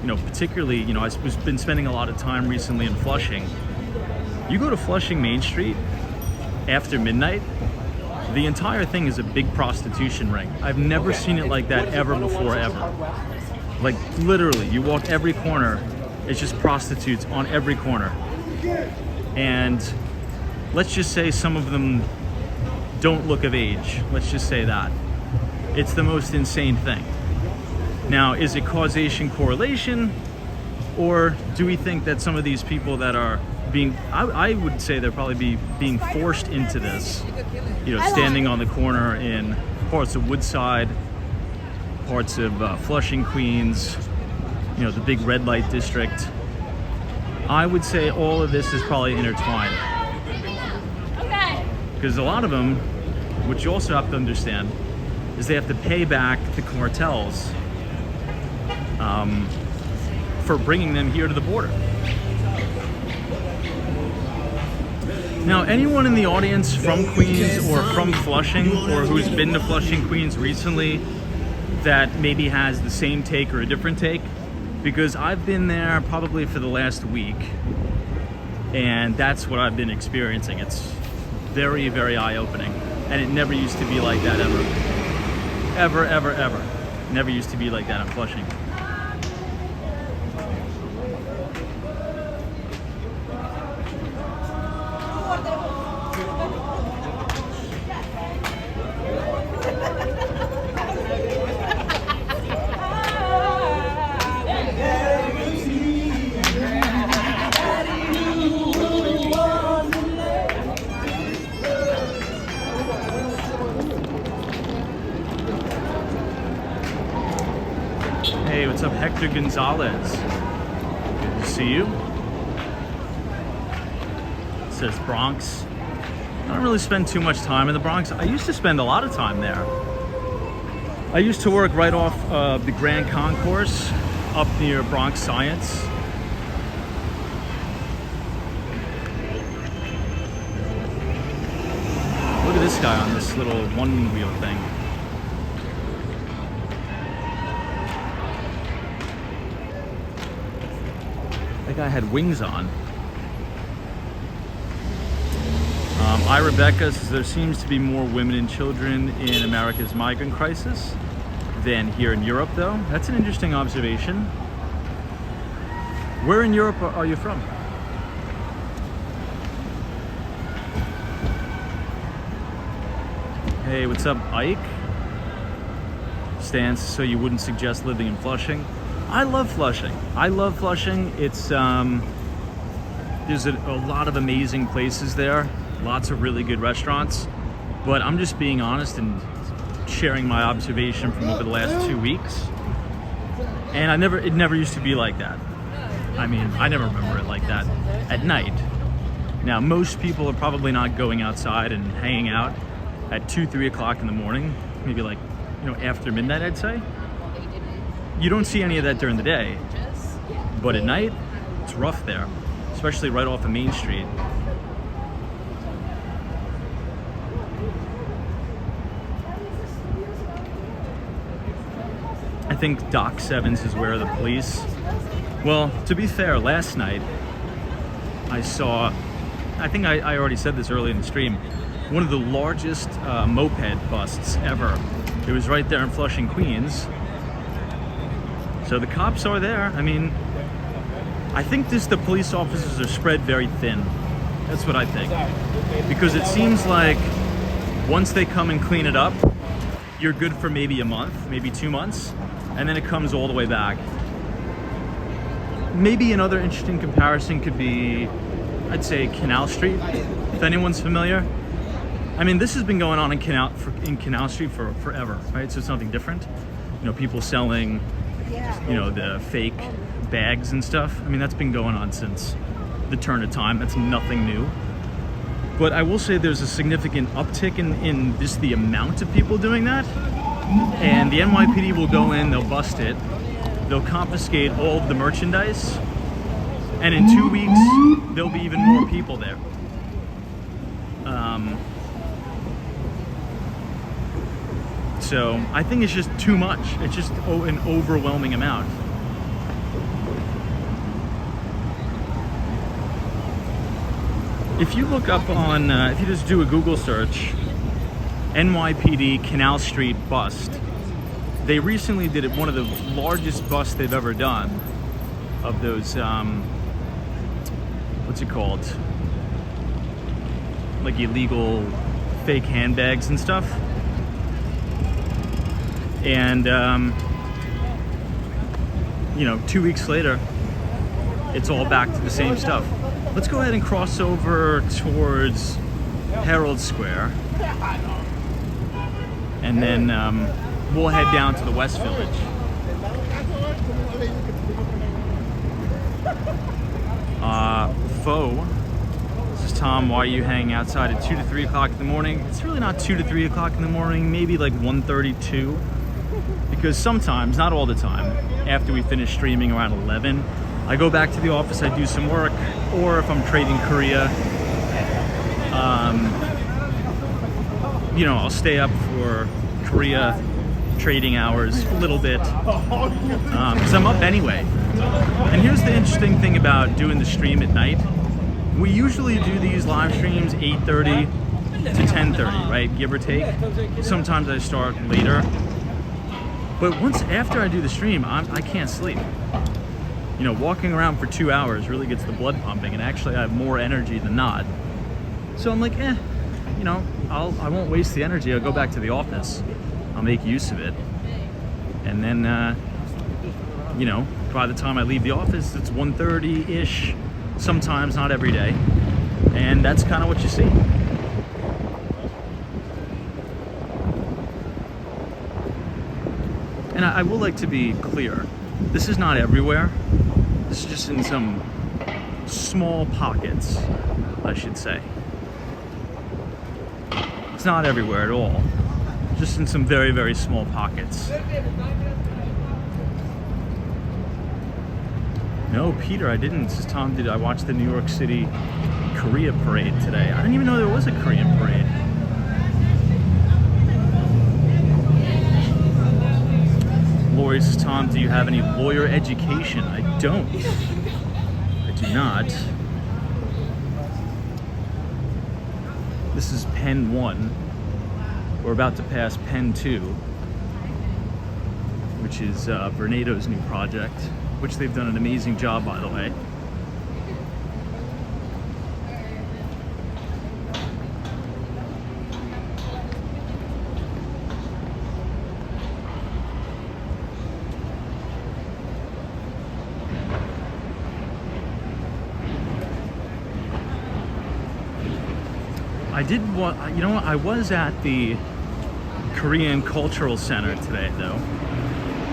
particularly, I've been spending a lot of time recently in Flushing. You go to Flushing Main Street after midnight, the entire thing is a big prostitution ring. I've never seen it like that ever before, ever. Like, literally, you walk every corner, it's just prostitutes on every corner. And let's just say some of them don't look of age. Let's just say that. It's the most insane thing. Now, is it causation correlation? Or do we think that some of these people that are I would say they're probably being forced into this, standing on the corner in parts of Woodside, parts of Flushing, Queens, the big red light district. I would say all of this is probably intertwined. Okay. Because a lot of them, which you also have to understand, is they have to pay back the cartels for bringing them here to the border. Now, anyone in the audience from Queens or from Flushing, or who's been to Flushing, Queens recently, that maybe has the same take or a different take, because I've been there probably for the last week, and that's what I've been experiencing. It's very, very eye-opening, and it never used to be like that ever. Ever, ever, ever. Never used to be like that in Flushing. Hey, what's up, Hector Gonzalez? Good to see you. It says Bronx. I don't really spend too much time in the Bronx. I used to spend a lot of time there. I used to work right off the Grand Concourse up near Bronx Science. Look at this guy on this little one-wheel thing. That guy had wings on. Rebecca says there seems to be more women and children in America's migrant crisis than here in Europe, though. That's an interesting observation. Where in Europe are you from? Hey, what's up, Ike? Stance, so you wouldn't suggest living in Flushing? I love Flushing. I love Flushing. It's there's a lot of amazing places there, lots of really good restaurants, but I'm just being honest and sharing my observation from over the last 2 weeks. And it never used to be like that. I mean, I never remember it like that at night. Now, most people are probably not going outside and hanging out at 2-3 o'clock in the morning, maybe like, after midnight, I'd say. You don't see any of that during the day, but at night, it's rough there, especially right off of Main Street. I think Dock 7's is where the police... Well, to be fair, last night, I saw, I think I already said this early in the stream, one of the largest moped busts ever. It was right there in Flushing, Queens. So the cops are there. I mean, I think the police officers are spread very thin. That's what I think. Because it seems like once they come and clean it up, you're good for maybe a month, maybe 2 months, and then it comes all the way back. Maybe another interesting comparison could be, I'd say, Canal Street, if anyone's familiar. I mean, this has been going on in Canal Street for forever, right? So it's nothing different. People selling, the fake bags and stuff. I mean, that's been going on since the turn of time. That's nothing new. But I will say there's a significant uptick in just the amount of people doing that. And the NYPD will go in, they'll bust it, they'll confiscate all of the merchandise, and in 2 weeks, there'll be even more people there. So I think it's just too much. It's just an overwhelming amount. If you look up on, if you just do a Google search, NYPD Canal Street bust, they recently did one of the largest busts they've ever done of those, what's it called? Like illegal fake handbags and stuff. And, 2 weeks later, it's all back to the same stuff. let's go ahead and cross over towards Herald Square. And then we'll head down to the West Village. This is Tom. Why are you hanging outside at 2 to 3 o'clock in the morning? It's really not 2 to 3 o'clock in the morning, maybe like 1:32. Because sometimes, not all the time, after we finish streaming around 11, I go back to the office, I do some work, or if I'm trading Korea, you know, I'll stay up for Korea trading hours a little bit, because I'm up anyway. And here's the interesting thing about doing the stream at night. We usually do these live streams 8:30 to 10:30, right? Give or take. Sometimes I start later. But once after I do the stream, I can't sleep. You know, walking around for 2 hours really gets the blood pumping, and actually I have more energy than not. So I'm like, you know, I won't waste the energy. I'll go back to the office. I'll make use of it. And then, you know, by the time I leave the office, it's 1:30-ish. Sometimes, not every day. And that's kind of what you see. And I will like to be clear. This is not everywhere. This is just in some small pockets, I should say. It's not everywhere at all. Just in some very, very small pockets. No, Peter, I didn't. This is Tom. I watched the New York City Korea parade today. I didn't even know there was a Korean parade. Lori says, Tom, do you have any lawyer education? I don't. I do not. This is Penn 1. We're about to pass Penn 2, which is Vernado's new project, which they've done an amazing job, by the way. You know what? I was at the Korean Cultural Center today, though.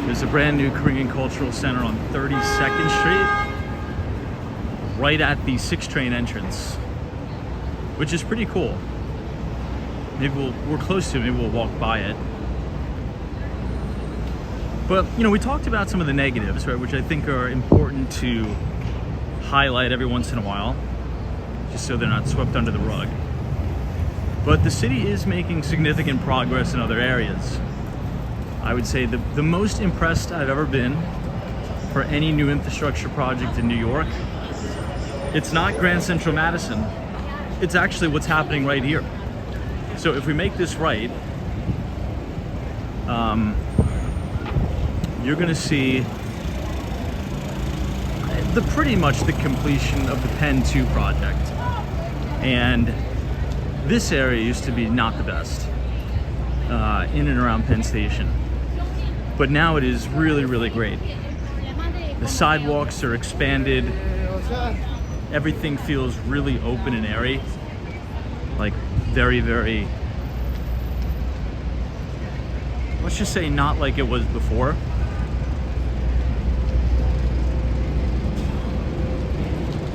There's a brand new Korean Cultural Center on 32nd Street, right at the 6 train entrance, which is pretty cool. Maybe we're close to it, maybe we'll walk by it. But, you know, we talked about some of the negatives, right, which I think are important to highlight every once in a while, just so they're not swept under the rug. But the city is making significant progress in other areas. I would say the most impressed I've ever been for any new infrastructure project in New York, it's not Grand Central Madison. It's actually what's happening right here. So if we make this right, you're gonna see pretty much the completion of the Penn 2 project. And this area used to be not the best in and around Penn Station, but now it is really, really great. The sidewalks are expanded. Everything feels really open and airy, like very, very, let's just say not like it was before.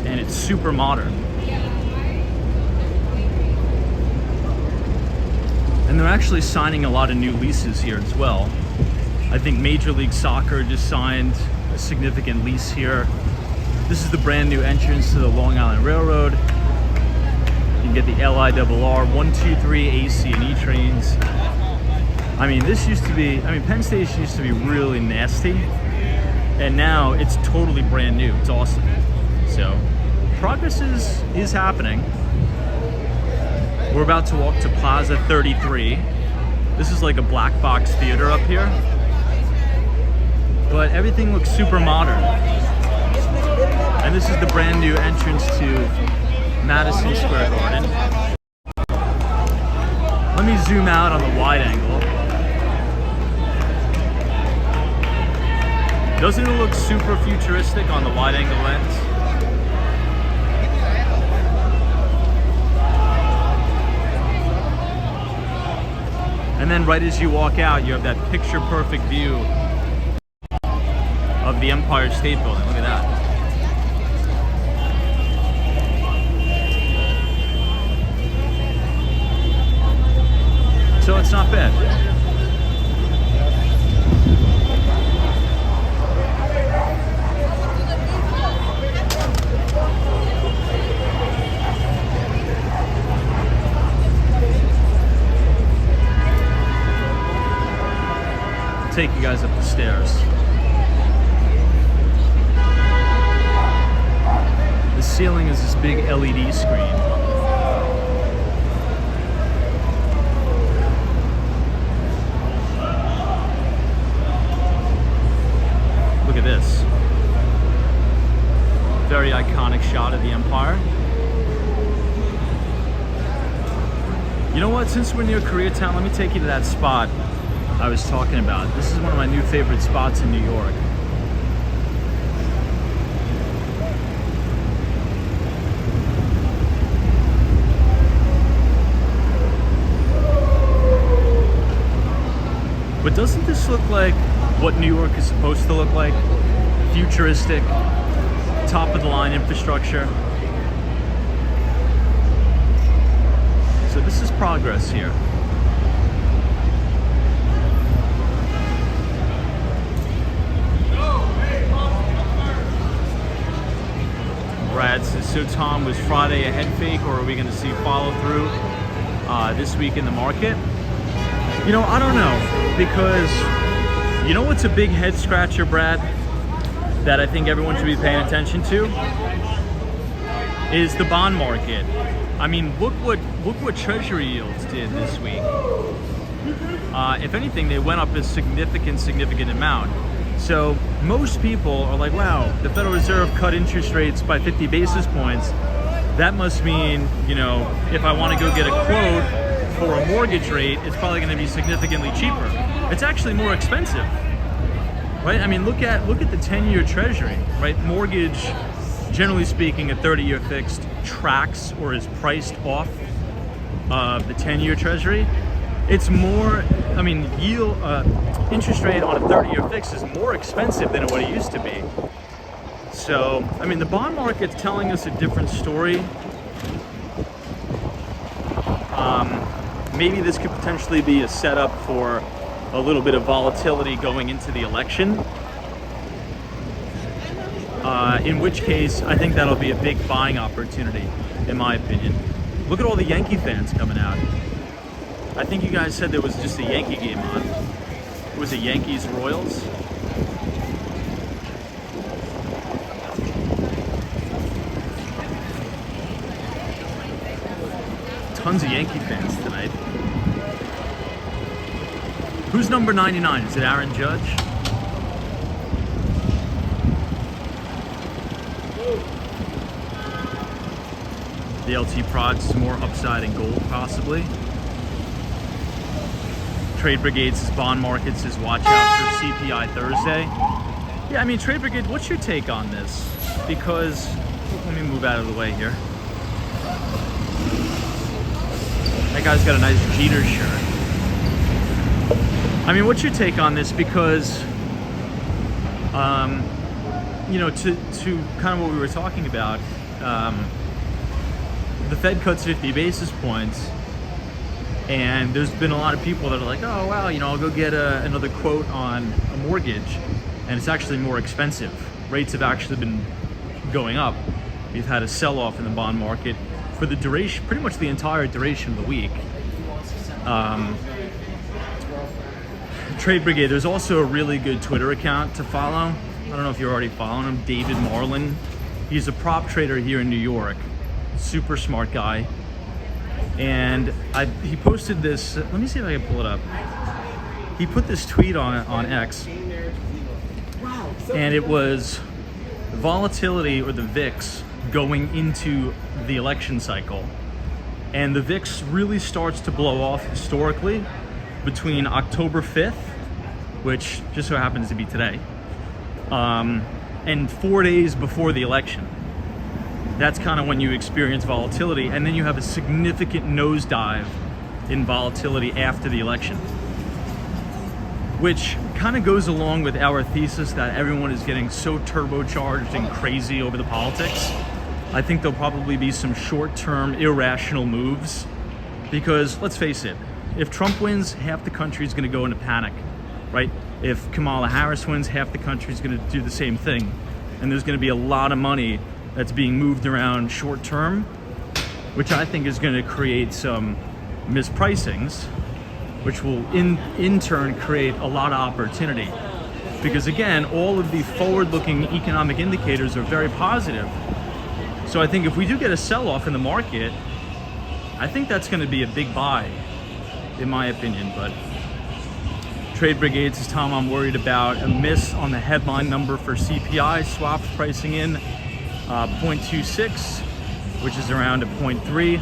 And it's super modern. And they're actually signing a lot of new leases here as well. I think Major League Soccer just signed a significant lease here. This is the brand new entrance to the Long Island Railroad. You can get the LIRR 123 AC and E trains. I mean, this used to be, Penn Station used to be really nasty, and now it's totally brand new. It's awesome. So, progress is happening. We're about to walk to Plaza 33. This is like a black box theater up here. But everything looks super modern. And this is the brand new entrance to Madison Square Garden. Let me zoom out on the wide angle. Doesn't it look super futuristic on the wide angle lens? And then right as you walk out, you have that picture perfect view of the Empire State Building. Look at that. So it's not bad. Take you guys up the stairs. The ceiling is this big LED screen. Look at this. Very iconic shot of the Empire. You know what? Since we're near Koreatown, let me take you to that spot I was talking about. This is one of my new favorite spots in New York. But doesn't this look like what New York is supposed to look like? Futuristic, top of the line infrastructure. So this is progress here. Brad says, so Tom, was Friday a head fake, or are we going to see follow through this week in the market? You know, I don't know, because you know what's a big head scratcher, Brad, that I think everyone should be paying attention to? Is the bond market. I mean, look what Treasury yields did this week. If anything, they went up a significant amount. So most people are like, wow, the Federal Reserve cut interest rates by 50 basis points. That must mean, you know, if I want to go get a quote for a mortgage rate, it's probably going to be significantly cheaper. It's actually more expensive, right? I mean, look at the 10-year Treasury, right? Mortgage, generally speaking, a 30-year fixed tracks or is priced off of the 10-year Treasury. It's more, I mean, yield, interest rate on a 30-year fix is more expensive than what it used to be. So, I mean, the bond market's telling us a different story. Maybe this could potentially be a setup for a little bit of volatility going into the election. In which case, I think that'll be a big buying opportunity, in my opinion. Look at all the Yankee fans coming out. I think you guys said there was just a Yankee game on. Was it Yankees Royals? Tons of Yankee fans tonight. Who's number 99? Is it Aaron Judge? The LT prods some more upside in gold, possibly. Trade Brigade says bond market says watch out for CPI Thursday. Yeah, I mean, Trade Brigade, what's your take on this? Because, let me move out of the way here. That guy's got a nice Jeter shirt. I mean, what's your take on this? Because, you know, to kind of what we were talking about, the Fed cuts 50 basis points, and there's been a lot of people that are like, oh, wow, you know, I'll go get another quote on a mortgage, and it's actually more expensive. Rates have actually been going up. We've had a sell-off in the bond market for the duration, pretty much the entire duration of the week. Trade Brigade, there's also a really good Twitter account to follow. I don't know if you're already following him, David Marlin. He's a prop trader here in New York. Super smart guy. And he posted this, let me see if I can pull it up. He put this tweet on X, and it was volatility, or the VIX, going into the election cycle. And the VIX really starts to blow off historically between October 5th, which just so happens to be today, and 4 days before the election. That's kind of when you experience volatility, and then you have a significant nosedive in volatility after the election. which kind of goes along with our thesis that everyone is getting so turbocharged and crazy over the politics. I think there'll probably be some short-term irrational moves because, let's face it, if Trump wins, half the country is going to go into panic, right? If Kamala Harris wins, half the country is going to do the same thing. And there's going to be a lot of money that's being moved around short-term, which I think is going to create some mispricings, which will in turn create a lot of opportunity. Because again, all of the forward-looking economic indicators are very positive. So I think if we do get a sell-off in the market, I think that's going to be a big buy, in my opinion. But Trade Brigade says, Tom, I'm worried about a miss on the headline number for CPI. Swaps pricing in 0.26, which is around a 0.3.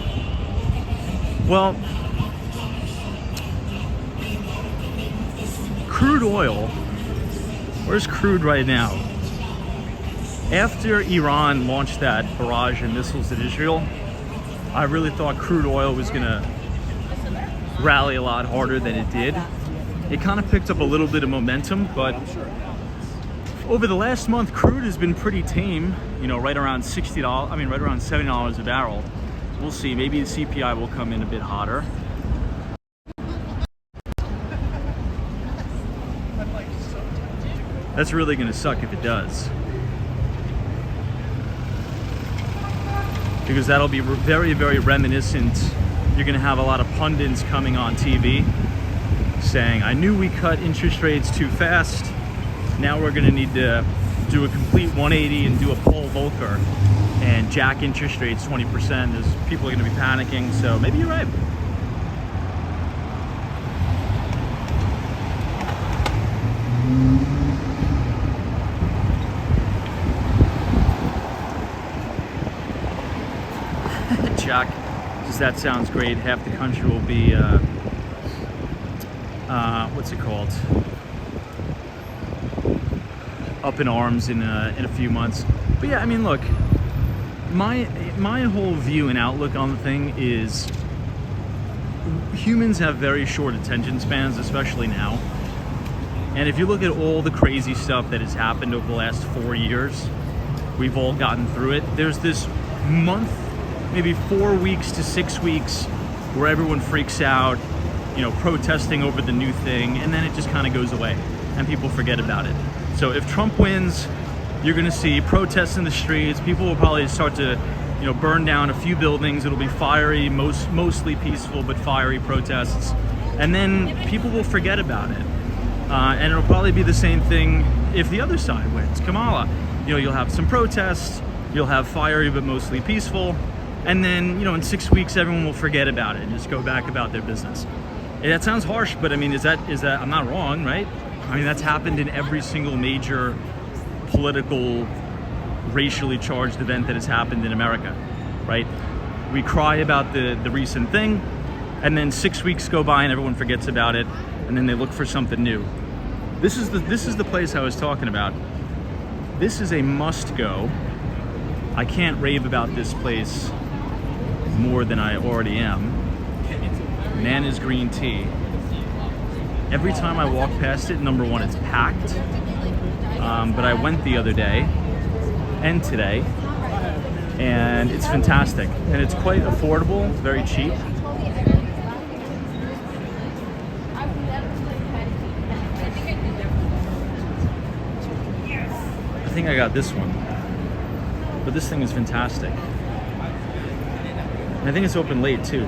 Well, crude oil, where's crude right now? After Iran launched that barrage of missiles at Israel, I really thought crude oil was gonna rally a lot harder than it did. It kind of picked up a little bit of momentum, but over the last month, crude has been pretty tame, you know, right around $60, I mean, right around $70 a barrel. We'll see, maybe the CPI will come in a bit hotter. That's really gonna suck if it does. Because that'll be very, very reminiscent. You're gonna have a lot of pundits coming on TV saying, I knew we cut interest rates too fast. Now we're gonna need to do a complete 180 and do a Paul Volcker and jack interest rates 20%. There's people are gonna be panicking, so maybe you're right. Jack, because that sounds great. Half the country will be, what's it called? Up in arms in a few months. But yeah, I mean, look, my whole view and outlook on the thing is humans have very short attention spans, especially now. And if you look at all the crazy stuff that has happened over the last 4 years, we've all gotten through it. There's this month, maybe 4 weeks to 6 weeks where everyone freaks out, you know, protesting over the new thing, and then it just kind of goes away and people forget about it. So if Trump wins, you're gonna see protests in the streets. People will probably start to, you know, burn down a few buildings. It'll be fiery, mostly peaceful, but fiery protests. And then people will forget about it. And it'll probably be the same thing if the other side wins, Kamala. You know, you'll have some protests, you'll have fiery, but mostly peaceful. And then, you know, in 6 weeks, everyone will forget about it and just go back about their business. And that sounds harsh, but I mean, is that, I'm not wrong, right? I mean, that's happened in every single major political, racially charged event that has happened in America, right? We cry about the recent thing, and then 6 weeks go by and everyone forgets about it, and then they look for something new. This is the place I was talking about. This is a must go. I can't rave about this place more than I already am. Nana's green tea. Every time I walk past it, number one, it's packed. But I went the other day and today, and it's fantastic. And it's quite affordable, it's very cheap. I think I got this one, but this thing is fantastic. And I think it's open late too.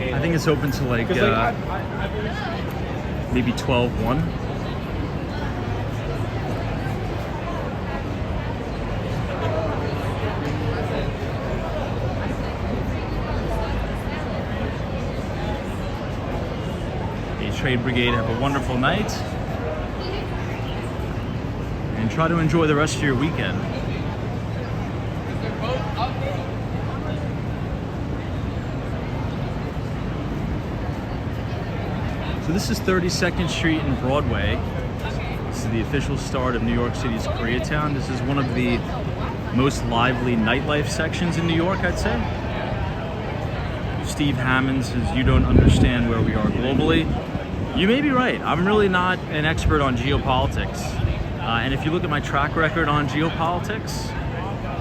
I think it's open to like maybe 12/1. Hey, Trade Brigade, have a wonderful night. And try to enjoy the rest of your weekend. So this is 32nd Street and Broadway. This is the official start of New York City's Koreatown. This is one of the most lively nightlife sections in New York, I'd say. Steve Hammond says, you don't understand where we are globally. You may be right. I'm really not an expert on geopolitics. And if you look at my track record on geopolitics,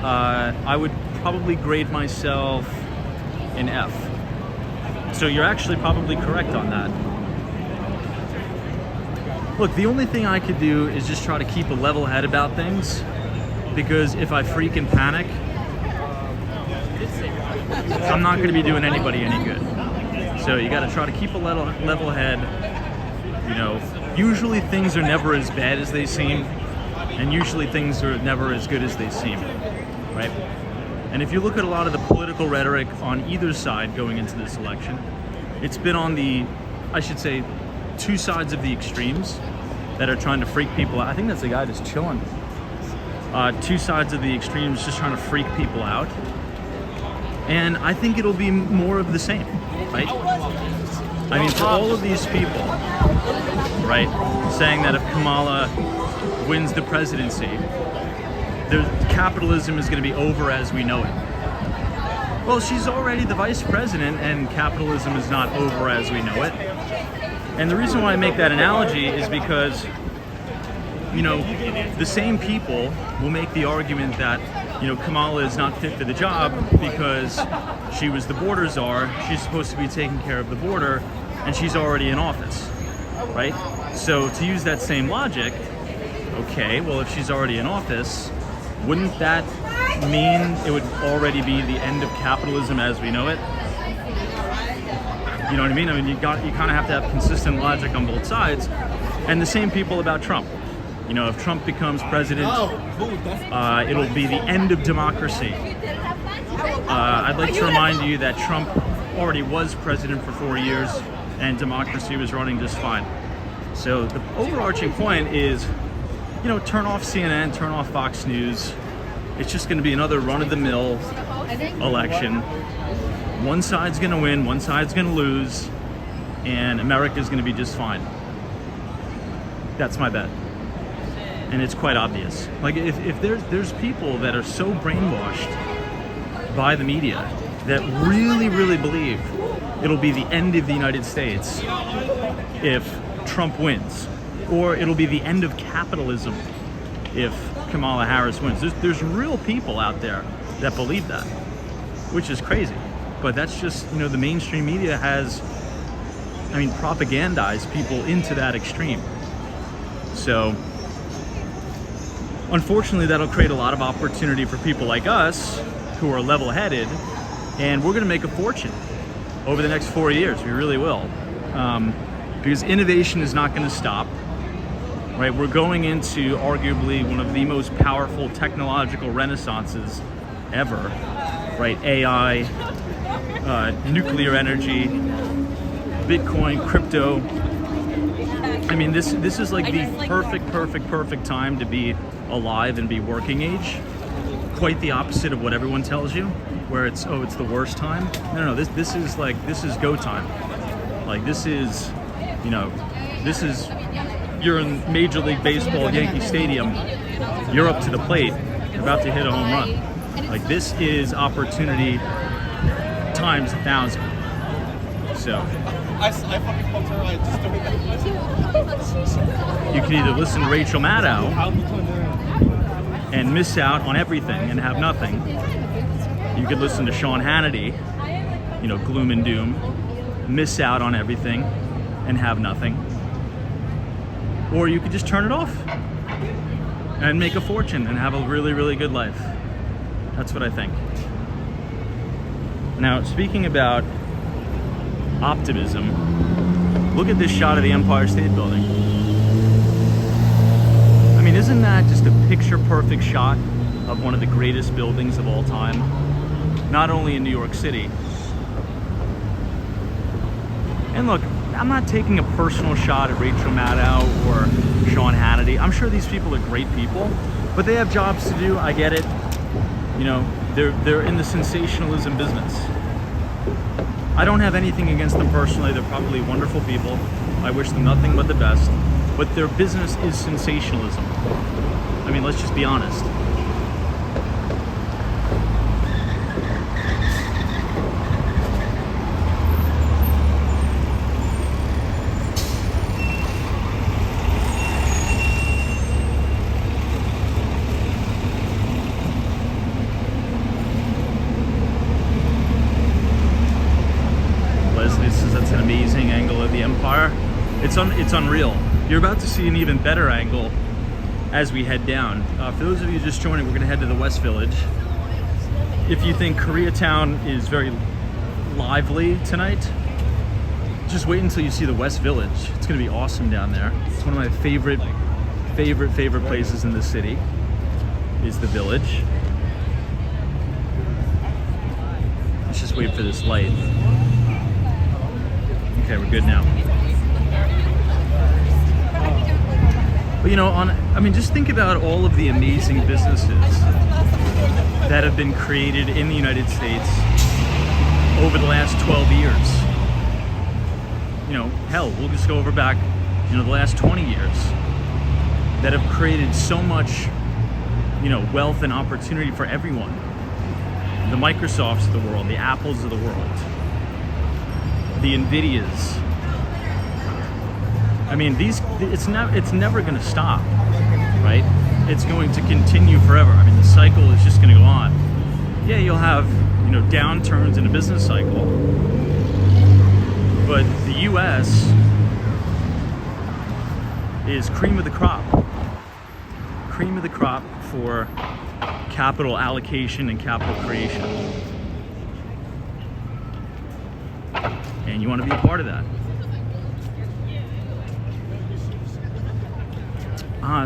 I would probably grade myself an F. So you're actually probably correct on that. Look, the only thing I could do is just try to keep a level head about things, because if I freak and panic, I'm not going to be doing anybody any good. So you got to try to keep a level head. You know, usually things are never as bad as they seem, and usually things are never as good as they seem, right? And if you look at a lot of the political rhetoric on either side going into this election, it's been on the, I should say, two sides of the extremes that are trying to freak people out. I think that's the guy just chilling. Two sides of the extremes just trying to freak people out. And I think it'll be more of the same, right? I mean, for all of these people, right, saying that if Kamala wins the presidency, capitalism is going to be over as we know it. Well, she's already the vice president, and capitalism is not over as we know it. And the reason why I make that analogy is because, you know, the same people will make the argument that, you know, Kamala is not fit for the job because she was the border czar. She's supposed to be taking care of the border, and she's already in office, right? So to use that same logic, okay, well, if she's already in office, wouldn't that mean it would already be the end of capitalism as we know it? You know what I mean? I mean, you kind of have to have consistent logic on both sides. And the same people about Trump. You know, if Trump becomes president, it'll be the end of democracy. I'd like to remind you that Trump already was president for 4 years, and democracy was running just fine. So the overarching point is, you know, turn off CNN, turn off Fox News. It's just going to be another run-of-the-mill election. One side's going to win, one side's going to lose, and America's going to be just fine. That's my bet. And it's quite obvious. Like, if there's people that are so brainwashed by the media that really, really believe it'll be the end of the United States if Trump wins, or it'll be the end of capitalism if Kamala Harris wins. There's real people out there that believe that, which is crazy. But that's just, you know, the mainstream media has, I mean, propagandized people into that extreme. So, unfortunately, that'll create a lot of opportunity for people like us who are level-headed, and we're going to make a fortune over the next 4 years. We really will. Because innovation is not going to stop. Right, we're going into arguably one of the most powerful technological renaissances ever. Right, AI, nuclear energy, Bitcoin, crypto. I mean, this is like the perfect time to be alive and be working age. Quite the opposite of what everyone tells you, where it's the worst time. No, this is go time. Like, this is, you know, this is. You're in Major League Baseball, Yankee Stadium, you're up to the plate, you're about to hit a home run. Like, this is opportunity times 1,000. So, you can either listen to Rachel Maddow and miss out on everything and have nothing. You could listen to Sean Hannity, you know, gloom and doom, miss out on everything and have nothing. Or you could just turn it off and make a fortune and have a really, really good life. That's what I think. Now, speaking about optimism, look at this shot of the Empire State Building. I mean, isn't that just a picture-perfect shot of one of the greatest buildings of all time? Not only in New York City. And look, I'm not taking a personal shot at Rachel Maddow or Sean Hannity. I'm sure these people are great people, but they have jobs to do. I get it. You know, they're in the sensationalism business. I don't have anything against them personally. They're probably wonderful people. I wish them nothing but the best. But their business is sensationalism. I mean, let's just be honest. It's unreal. You're about to see an even better angle as we head down. For those of you just joining, we're gonna head to the West Village. If you think Koreatown is very lively tonight, just wait until you see the West Village. It's gonna be awesome down there. It's one of my favorite places in the city, is the Village. Let's just wait for this light. Okay, we're good now. But you know, I mean, just think about all of the amazing businesses that have been created in the United States over the last 12 years. You know, hell, we'll just go over back, you know, the last 20 years that have created so much, you know, wealth and opportunity for everyone. The Microsofts of the world, the Apples of the world, the Nvidias. I mean, it's never going to stop, right? It's going to continue forever. I mean, the cycle is just going to go on. Yeah, you'll have, you know, downturns in a business cycle, but the U.S. is cream of the crop. Cream of the crop for capital allocation and capital creation. And you want to be a part of that.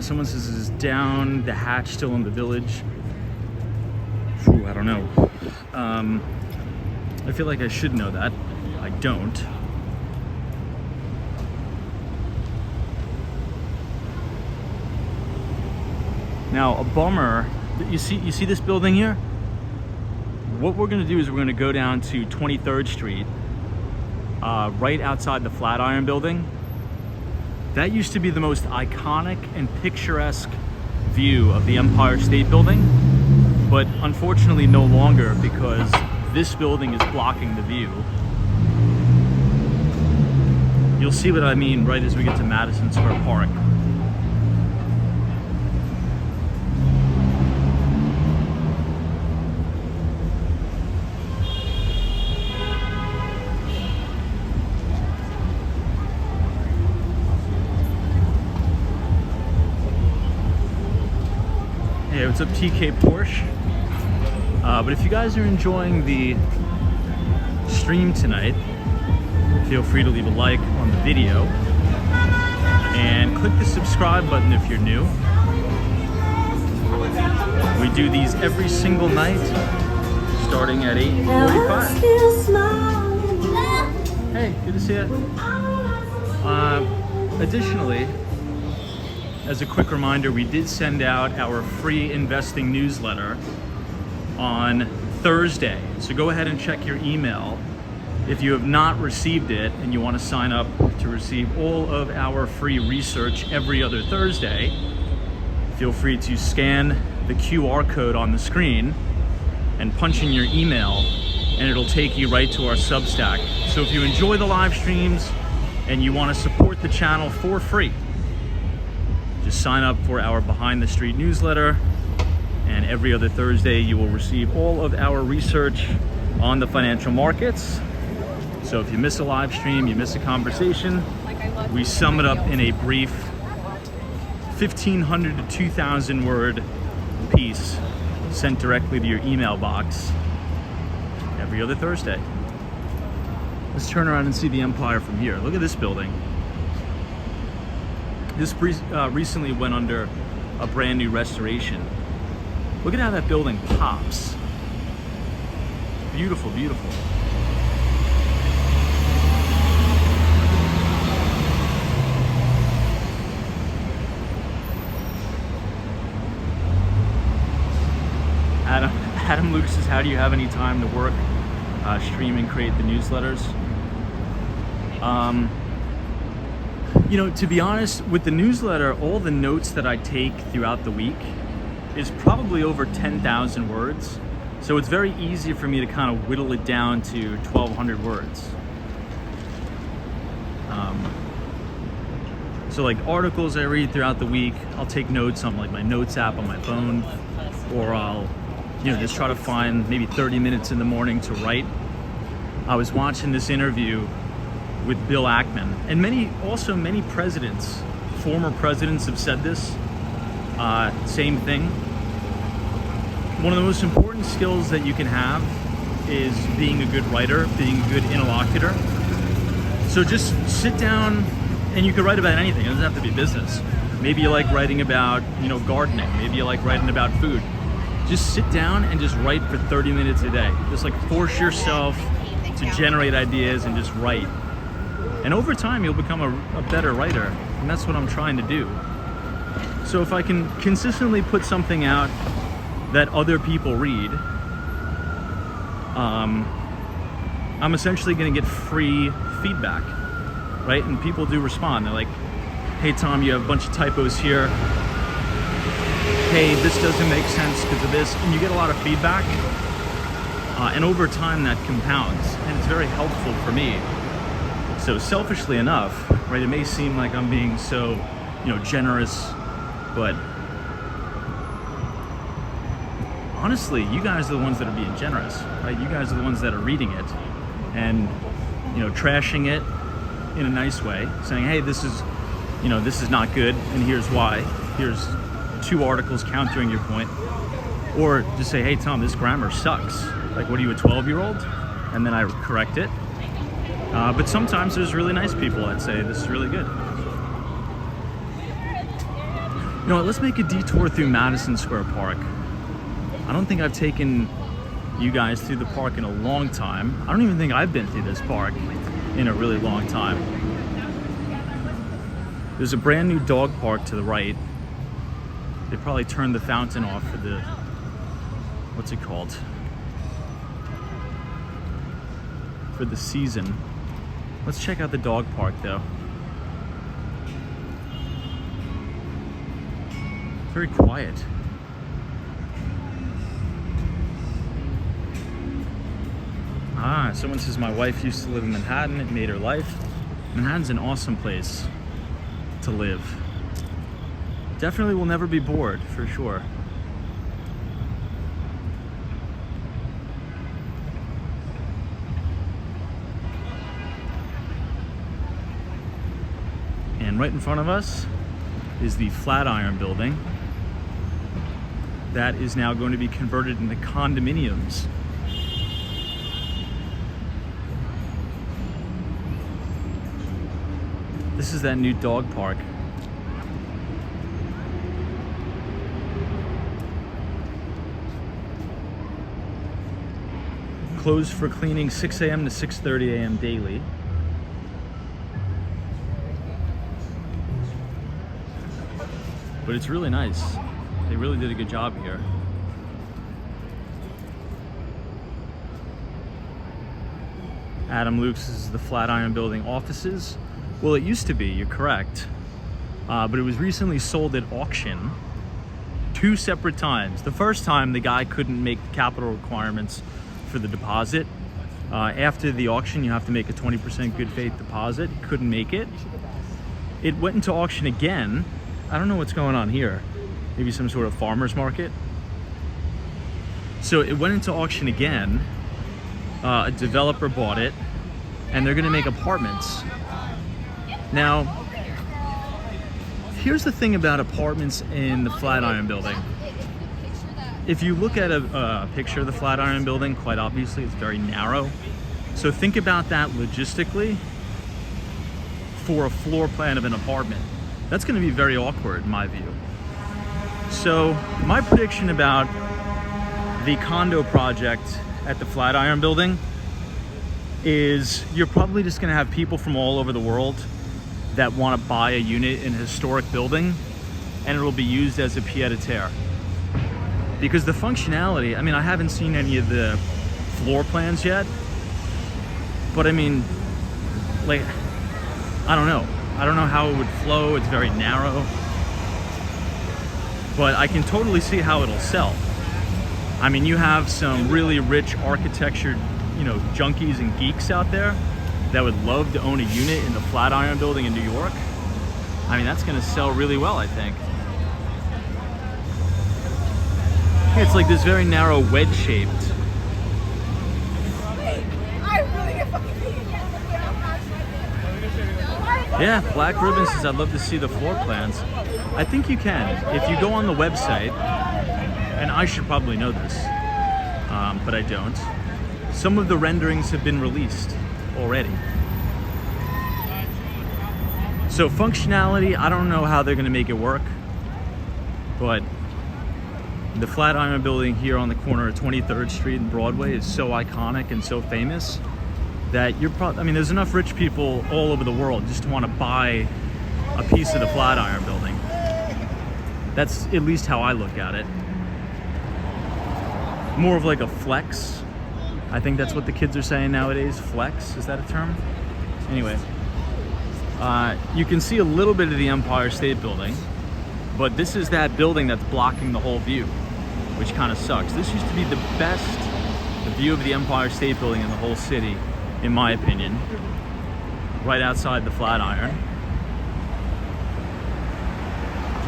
Someone says this is down the hatch, still in the Village. Whew, I don't know. I feel like I should know that. I don't. Now, a bummer. You see this building here? What we're gonna do is we're gonna go down to 23rd Street, right outside the Flatiron building. That used to be the most iconic and picturesque view of the Empire State Building, but unfortunately no longer, because this building is blocking the view. You'll see what I mean right as we get to Madison Square Park. Hey, what's up, TK Porsche? But if you guys are enjoying the stream tonight, feel free to leave a like on the video and click the subscribe button if you're new. We do these every single night, starting at 8:45. Hey, good to see you. Additionally, as a quick reminder, we did send out our free investing newsletter on Thursday. So go ahead and check your email. If you have not received it and you want to sign up to receive all of our free research every other Thursday, feel free to scan the QR code on the screen and punch in your email, and it'll take you right to our Substack. So if you enjoy the live streams and you want to support the channel for free, just sign up for our Behind the Street newsletter, and every other Thursday you will receive all of our research on the financial markets. So if you miss a live stream, you miss a conversation, we sum it up in a brief 1,500 to 2,000 word piece sent directly to your email box every other Thursday. Let's turn around and see the Empire from here. Look at this building. This recently went under a brand new restoration. Look at how that building pops. Beautiful, beautiful. Adam Luke says, how do you have any time to work, stream, and create the newsletters? You know, to be honest, with the newsletter, all the notes that I take throughout the week is probably over 10,000 words. So it's very easy for me to kind of whittle it down to 1,200 words. So like articles I read throughout the week, I'll take notes on like my notes app on my phone, or I'll, you know, just try to find maybe 30 minutes in the morning to write. I was watching this interview with Bill Ackman, and many presidents, former presidents have said this, same thing. One of the most important skills that you can have is being a good writer, being a good interlocutor. So just sit down, and you can write about anything. It doesn't have to be business. Maybe you like writing about, gardening. Maybe you like writing about food. Just sit down and just write for 30 minutes a day. Just like force yourself to generate ideas and just write. And over time, you'll become a better writer. And that's what I'm trying to do. So if I can consistently put something out that other people read, I'm essentially going to get free feedback, right? And people do respond. They're like, hey, Tom, you have a bunch of typos here. Hey, this doesn't make sense because of this. And you get a lot of feedback. And over time, that compounds. And it's very helpful for me. So selfishly enough, right, it may seem like I'm being so, generous, but honestly, you guys are the ones that are being generous, right? You guys are the ones that are reading it and, trashing it in a nice way, saying, hey, this is not good, and here's why. Here's 2 articles countering your point. Or just say, hey, Tom, this grammar sucks. Like, what are you, a 12-year-old? And then I correct it. But sometimes there's really nice people that say, this is really good. You know what, let's make a detour through Madison Square Park. I don't think I've taken you guys through the park in a long time. I don't even think I've been through this park in a really long time. There's a brand new dog park to the right. They probably turned the fountain off for the, what's it called? For the season. Let's check out the dog park though. Very quiet. Someone says my wife used to live in Manhattan. It made her life. Manhattan's an awesome place to live. Definitely will never be bored, for sure. And right in front of us is the Flatiron building that is now going to be converted into condominiums. This is that new dog park. Closed for cleaning 6 a.m. to 6:30 a.m. daily. But it's really nice. They really did a good job here. Adam Luke's is the Flatiron Building offices. Well, it used to be, you're correct. But it was recently sold at auction 2 separate times. The first time, the guy couldn't make the capital requirements for the deposit. After the auction, you have to make a 20% good faith deposit. He couldn't make it. It went into auction again. I don't know what's going on here. Maybe some sort of farmer's market. So it went into auction again. A developer bought it, and they're gonna make apartments. Now, here's the thing about apartments in the Flatiron Building. If you look at a picture of the Flatiron Building, quite obviously it's very narrow. So think about that logistically for a floor plan of an apartment. That's gonna be very awkward in my view. So my prediction about the condo project at the Flatiron Building is you're probably just gonna have people from all over the world that want to buy a unit in a historic building, and it'll be used as a pied-à-terre. Because the functionality, I mean, I haven't seen any of the floor plans yet, but I mean, like, I don't know. I don't know how it would flow. It's very narrow, but I can totally see how it'll sell. I mean, you have some really rich architecture, junkies and geeks out there that would love to own a unit in the Flatiron Building in New York. I mean, that's gonna sell really well, I think. It's like this very narrow wedge shaped. Yeah, Black Ribbon says I'd love to see the floor plans. I think you can. If you go on the website, and I should probably know this, but I don't. Some of the renderings have been released already. So functionality, I don't know how they're gonna make it work, but the Flatiron building here on the corner of 23rd Street and Broadway is so iconic and so famous that you're probably, I mean, there's enough rich people all over the world just to want to buy a piece of the Flatiron building. That's at least how I look at it. More of like a flex. I think that's what the kids are saying nowadays. Flex, is that a term? Anyway, you can see a little bit of the Empire State Building, but this is that building that's blocking the whole view, which kind of sucks. This used to be the best view of the Empire State Building in the whole city, in my opinion, right outside the Flatiron.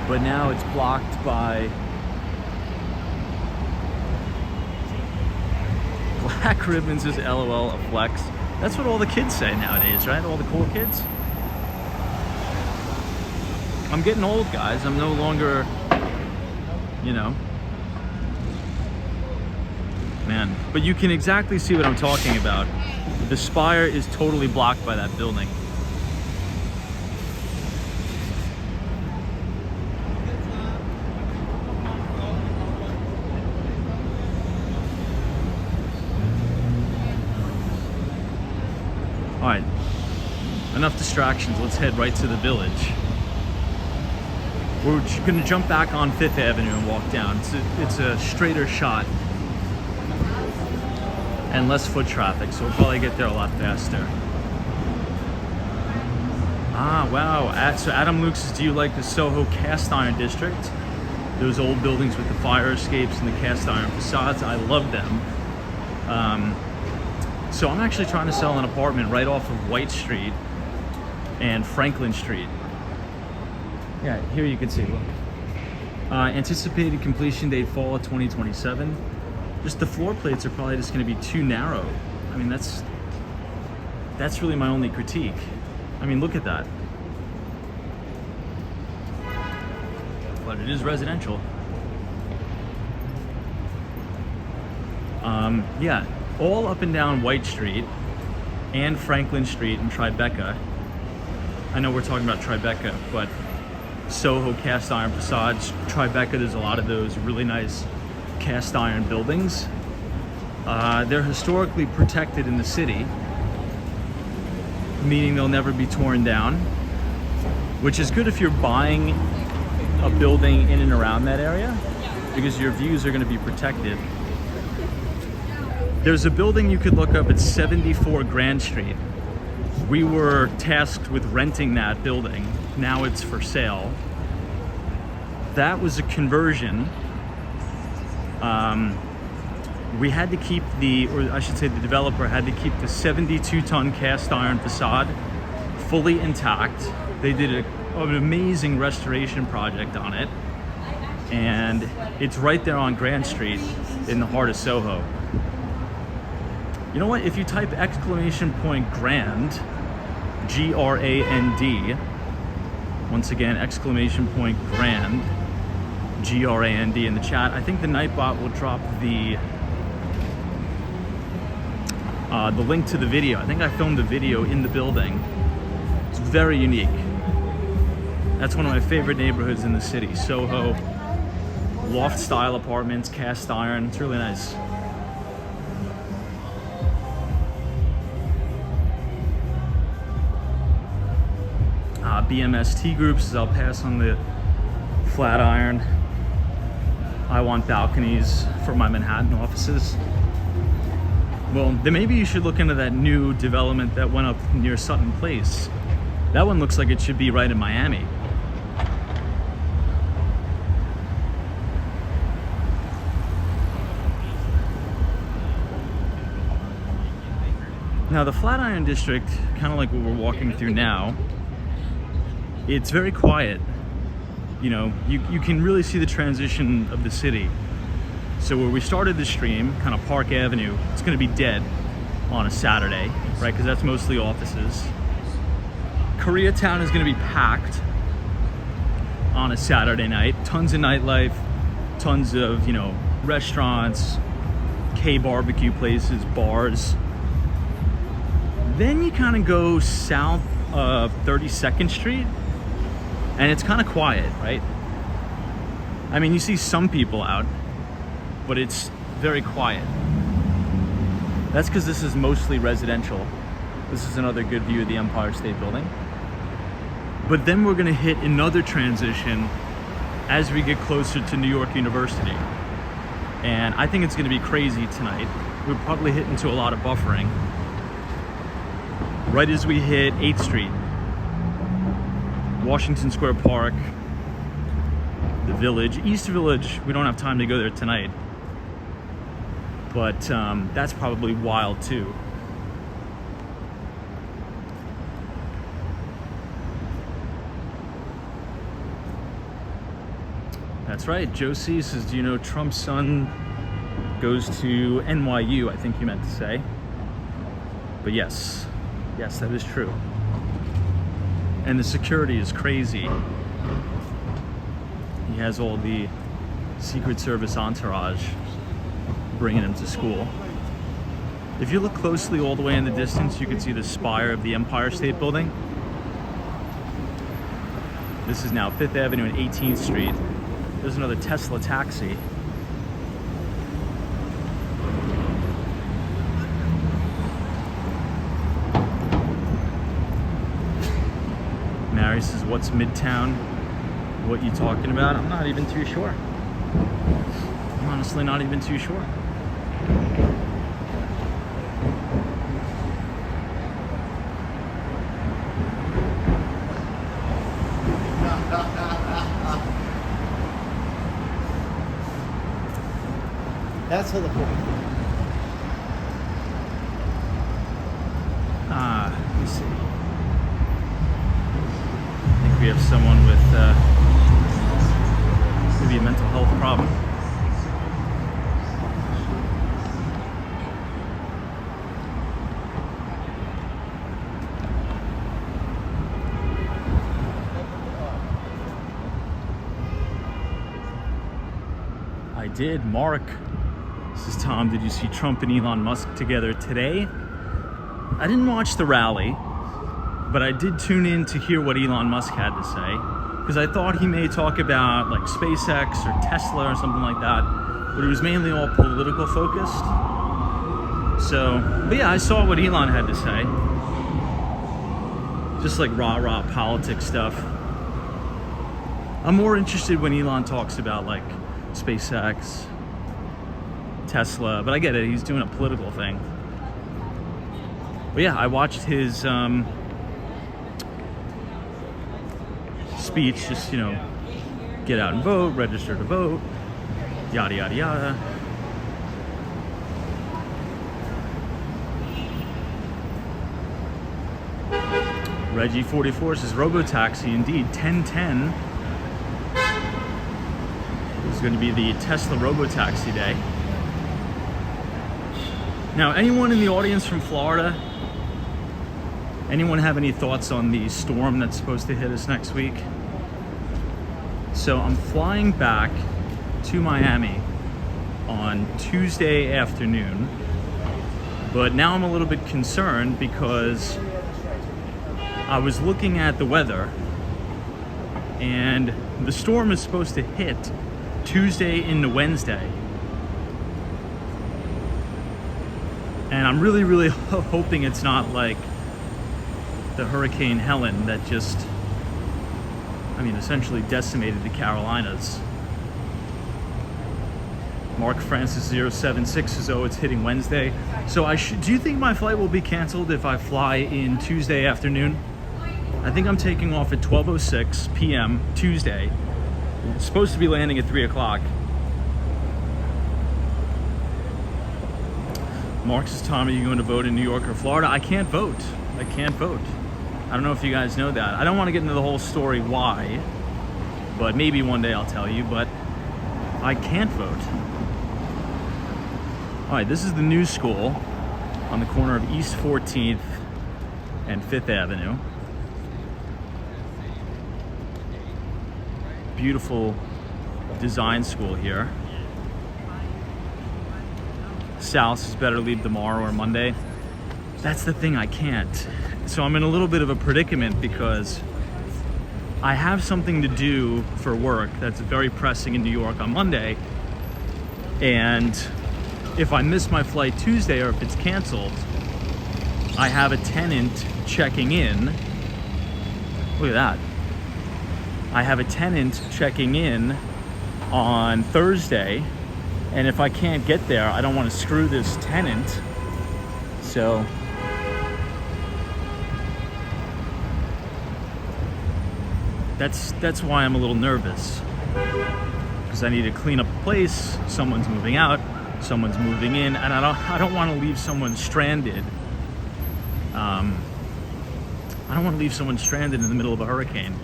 But now it's blocked by Black Ribbons is LOL a flex. That's what all the kids say nowadays, right? All the cool kids. I'm getting old, guys. I'm no longer, you know, man. But you can exactly see what I'm talking about. The spire is totally blocked by that building. All right, enough distractions. Let's head right to the Village. We're gonna jump back on 5th Avenue and walk down. It's a straighter shot and less foot traffic, so we'll probably get there a lot faster. Ah, wow. So Adam Luke says, do you like the Soho cast iron district? Those old buildings with the fire escapes and the cast iron facades. I love them. So I'm actually trying to sell an apartment right off of White Street and Franklin Street. Yeah, here you can see, look. Anticipated completion date fall of 2027. Just the floor plates are probably just gonna be too narrow. I mean, that's really my only critique. I mean, look at that. But it is residential. Yeah, all up and down White Street and Franklin Street and Tribeca. I know we're talking about Tribeca, but Soho cast iron facades. Tribeca, there's a lot of those really nice cast iron buildings. They're historically protected in the city, meaning they'll never be torn down, which is good if you're buying a building in and around that area, because your views are going to be protected. There's a building you could look up at 74 Grand Street. We were tasked with renting that building. Now it's for sale. That was a conversion. We had to keep or I should say the developer had to keep the 72-ton cast iron facade fully intact. They did an amazing restoration project on it. And it's right there on Grand Street in the heart of Soho. You know what? If you type !Grand, G-R-A-N-D, once again, !Grand, G-R-A-N-D in the chat, I think the Nightbot will drop the link to the video. I think I filmed the video in the building. It's very unique. That's one of my favorite neighborhoods in the city. Soho, loft style apartments, cast iron. It's really nice. BMST groups, I'll pass on the Flatiron. I want balconies for my Manhattan offices. Well, then maybe you should look into that new development that went up near Sutton Place. That one looks like it should be right in Miami. Now the Flatiron District, kind of like what we're walking through now, it's very quiet. You know, you can really see the transition of the city. So where we started the stream, kind of Park Avenue, it's gonna be dead on a Saturday, right? Because that's mostly offices. Koreatown is going to be packed on a Saturday night. Tons of nightlife, tons of, you know, restaurants, K-barbecue places, bars. Then you kind of go south of 32nd Street, and it's kind of quiet, right? I mean, you see some people out, but it's very quiet. That's because this is mostly residential. This is another good view of the Empire State Building. But then we're gonna hit another transition as we get closer to New York University. And I think it's gonna be crazy tonight. We'll probably hit into a lot of buffering. Right as we hit 8th Street, Washington Square Park, the Village, East Village, we don't have time to go there tonight. But that's probably wild too. That's right, Josie says, do you know Trump's son goes to NYU, I think he meant to say. But yes, that is true. And the security is crazy. He has all the Secret Service entourage bringing him to school. If you look closely all the way in the distance, you can see the spire of the Empire State Building. This is now 5th Avenue and 18th Street. There's another Tesla taxi. Mary says, what's Midtown? What you talking about? I'm not even too sure. I'm honestly not even too sure. That's for the point. Let me see. I think we have someone with maybe a mental health problem. I did. Mark says, Tom, did you see Trump and Elon Musk together today? I didn't watch the rally, but I did tune in to hear what Elon Musk had to say, because I thought he may talk about like SpaceX or Tesla or something like that, but it was mainly all political focused. So, but yeah, I saw what Elon had to say. Just like rah-rah politics stuff. I'm more interested when Elon talks about like SpaceX, Tesla, but I get it, he's doing a political thing. But yeah, I watched his speech, just, you know, get out and vote, register to vote, yada, yada, yada. Reggie44 says, Robotaxi, indeed, 1010 is going to be the Tesla Robotaxi day. Now, anyone in the audience from Florida? Anyone have any thoughts on the storm that's supposed to hit us next week? So I'm flying back to Miami on Tuesday afternoon, but now I'm a little bit concerned because I was looking at the weather and the storm is supposed to hit Tuesday into Wednesday. And I'm really, really hoping it's not like the Hurricane Helen that just, I mean, essentially decimated the Carolinas. Mark Francis 076 says, oh, it's hitting Wednesday. So do you think my flight will be canceled if I fly in Tuesday afternoon? I think I'm taking off at 12:06 p.m. Tuesday. It's supposed to be landing at 3 o'clock. Mark says, Tom, are you going to vote in New York or Florida? I can't vote. I can't vote. I don't know if you guys know that. I don't want to get into the whole story why, but maybe one day I'll tell you, but I can't vote. All right, this is the new school on the corner of East 14th and 5th Avenue. beautiful design school here. Sal says better leave tomorrow or Monday. That's the thing, I can't. So I'm in a little bit of a predicament because I have something to do for work that's very pressing in New York on Monday. And if I miss my flight Tuesday or if it's canceled, I have a tenant checking in. Look at that. I have a tenant checking in on Thursday. And if I can't get there, I don't want to screw this tenant. So that's why I'm a little nervous. Because I need to clean up the place. Someone's moving out, someone's moving in, and I don't want to leave someone stranded. I don't want to leave someone stranded in the middle of a hurricane.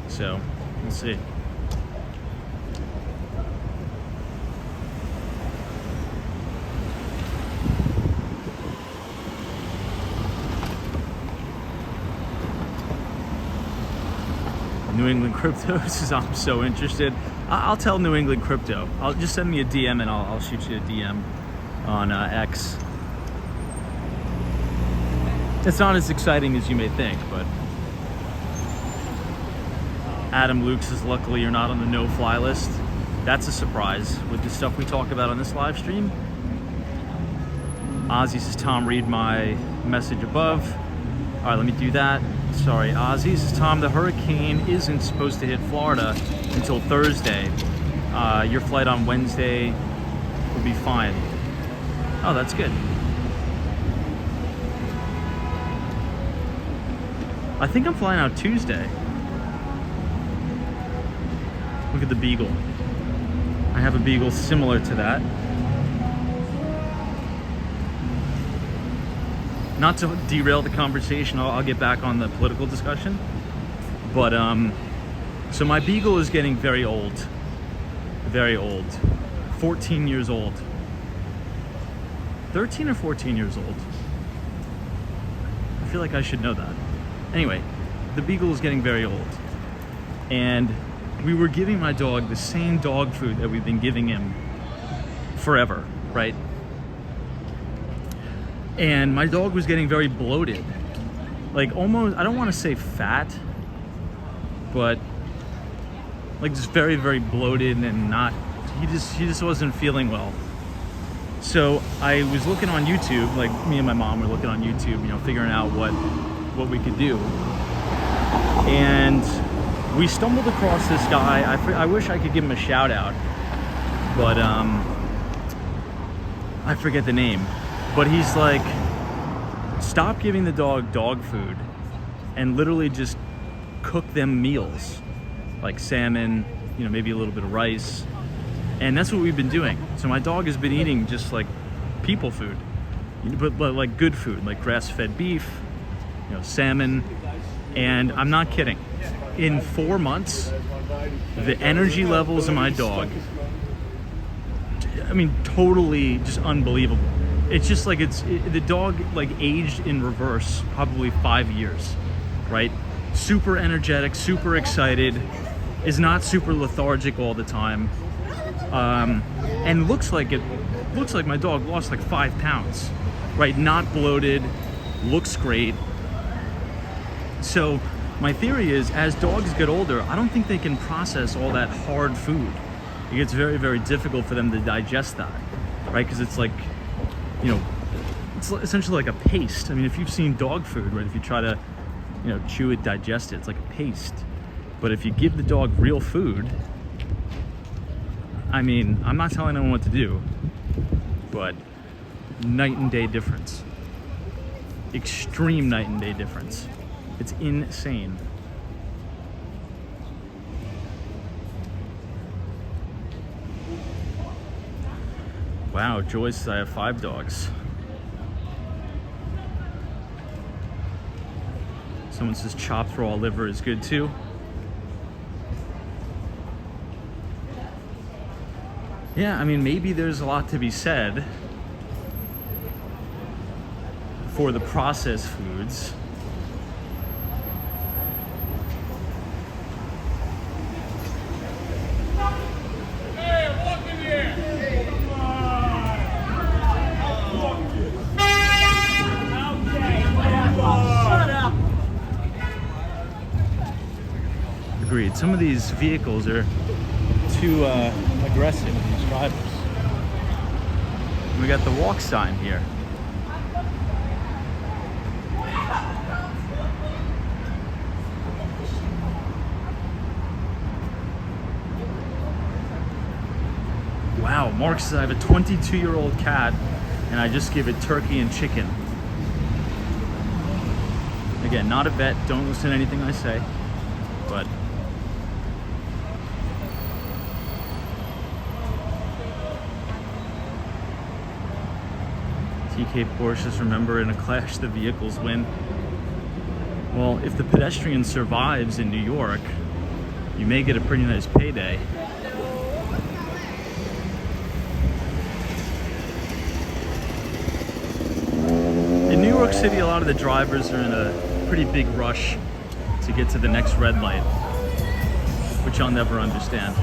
So we'll see. New England Crypto says I'm so interested. I'll tell New England Crypto. I'll just send me a DM and I'll shoot you a DM on X. It's not as exciting as you may think, but Adam Luke says luckily you're not on the no-fly list. That's a surprise with the stuff we talk about on this live stream. Ozzy says Tom, read my message above. All right, let me do that. Sorry, Ozzy says Tom, the hurricane isn't supposed to hit Florida until Thursday. Your flight on Wednesday will be fine. Oh, that's good. I think I'm flying out Tuesday. Look at the Beagle. I have a Beagle similar to that. Not to derail the conversation, I'll get back on the political discussion. But, so my Beagle is getting very old. Very old. 14 years old. 13 or 14 years old. I feel like I should know that. Anyway, the Beagle is getting very old. And we were giving my dog the same dog food that we've been giving him forever, right? And my dog was getting very bloated. Like almost, I don't want to say fat, but like just very, very bloated and not, he just wasn't feeling well. So I was looking on YouTube, like me and my mom were looking on YouTube, you know, figuring out what we could do. And we stumbled across this guy. I wish I could give him a shout out, but I forget the name. But he's like, stop giving the dog food and literally just cook them meals, like salmon, you know, maybe a little bit of rice. And that's what we've been doing. So my dog has been eating just like people food, but like good food, like grass-fed beef, you know, salmon. And I'm not kidding. In 4 months, the energy levels of my dog, I mean, totally just unbelievable. It's just like the dog like aged in reverse, probably 5 years, right? Super energetic, super excited, is not super lethargic all the time, and looks like my dog lost like 5 pounds, right? Not bloated, looks great. So my theory is, as dogs get older, I don't think they can process all that hard food. It gets very, very difficult for them to digest that, right? Because it's like, you know, it's essentially like a paste. I mean, if you've seen dog food, right? If you try to, you know, chew it, digest it, it's like a paste. But if you give the dog real food, I mean, I'm not telling anyone what to do, but night and day difference. Extreme night and day difference. It's insane. Wow, Joyce, I have 5 dogs. Someone says chopped raw liver is good too. Yeah, I mean, maybe there's a lot to be said for the processed foods. some of these vehicles are too aggressive, these drivers. We got the walk sign here. Wow, Mark says I have a 22-year-old cat and I just give it turkey and chicken. Again, not a vet, don't listen to anything I say, but TK Porsches, remember, in a clash the vehicles win. Well, if the pedestrian survives in New York, you may get a pretty nice payday. In New York City, a lot of the drivers are in a pretty big rush to get to the next red light, which I'll never understand.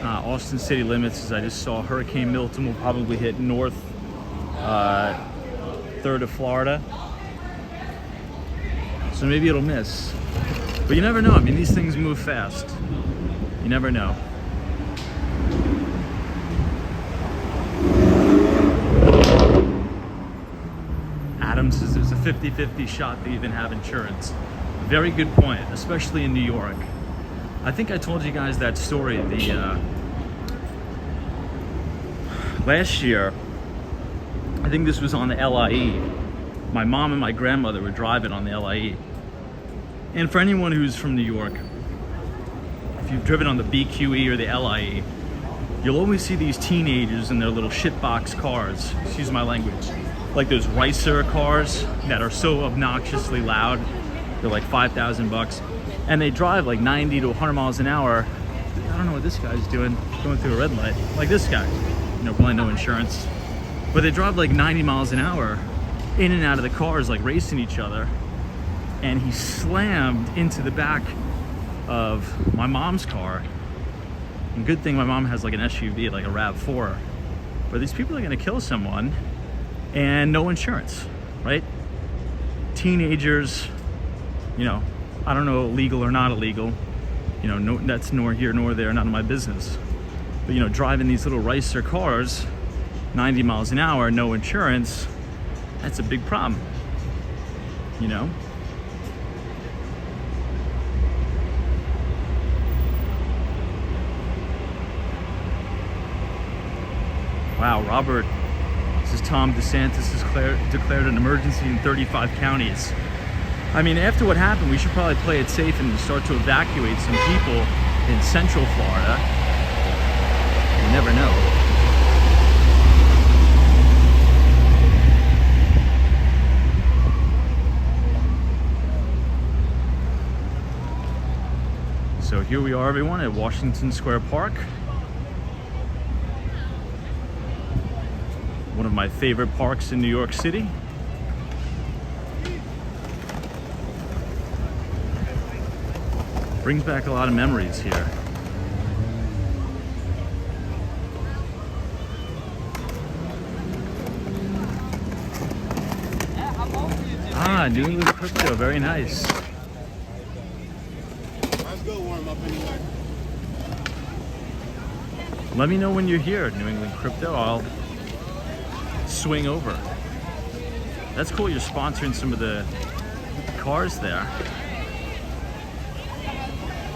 Austin city limits, as I just saw, Hurricane Milton will probably hit north third of Florida. So maybe it'll miss. But you never know. I mean, these things move fast. You never know. Adam says there's a 50-50 shot to even have insurance. Very good point, especially in New York. I think I told you guys that story. Last year, I think this was on the LIE. My mom and my grandmother were driving on the LIE. And for anyone who's from New York, if you've driven on the BQE or the LIE, you'll always see these teenagers in their little shitbox cars, excuse my language, like those Ricer cars that are so obnoxiously loud. They're like $5,000, and they drive like 90 to 100 miles an hour. I don't know what this guy's doing, going through a red light, like this guy. You know, probably no insurance, but they drive like 90 miles an hour in and out of the cars, like racing each other. And he slammed into the back of my mom's car. And good thing my mom has like an SUV, like a RAV4. But these people are gonna kill someone and no insurance, right? Teenagers, you know, I don't know, illegal or not illegal. You know, no, that's nor here nor there, none of my business. But you know, driving these little Ricer cars, 90 miles an hour, no insurance, that's a big problem, you know? Wow, Robert, this is Tom DeSantis has declared an emergency in 35 counties. I mean, after what happened, we should probably play it safe and start to evacuate some people in Central Florida. You never know. So here we are, everyone, at Washington Square Park. One of my favorite parks in New York City. Brings back a lot of memories here. Ah, New England Crypto, very nice. Let's go warm up anyway. Let me know when you're here at New England Crypto. I'll swing over. That's cool, you're sponsoring some of the cars there.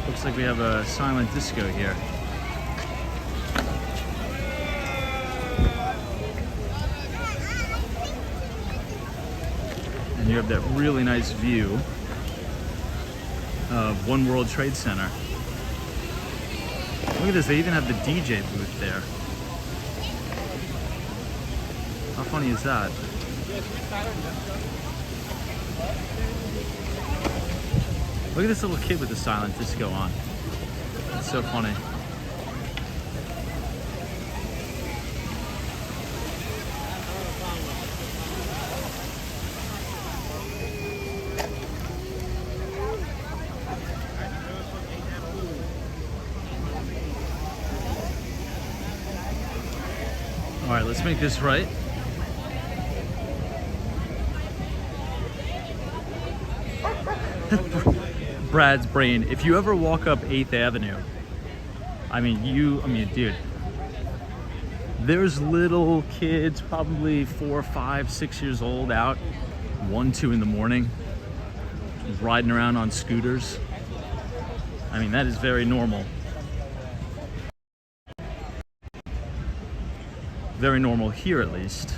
Looks like we have a silent disco here. And you have that really nice view of One World Trade Center. Look at this, they even have the DJ booth there. How funny is that? Look at this little kid with the silent disco on. That's so funny. All right, let's make this right. Brad's brain. If you ever walk up 8th Avenue, dude, there's little kids, probably 4, 5, 6 years old, out 1, 2 in the morning, riding around on scooters. I mean, that is very normal. Very normal here, at least.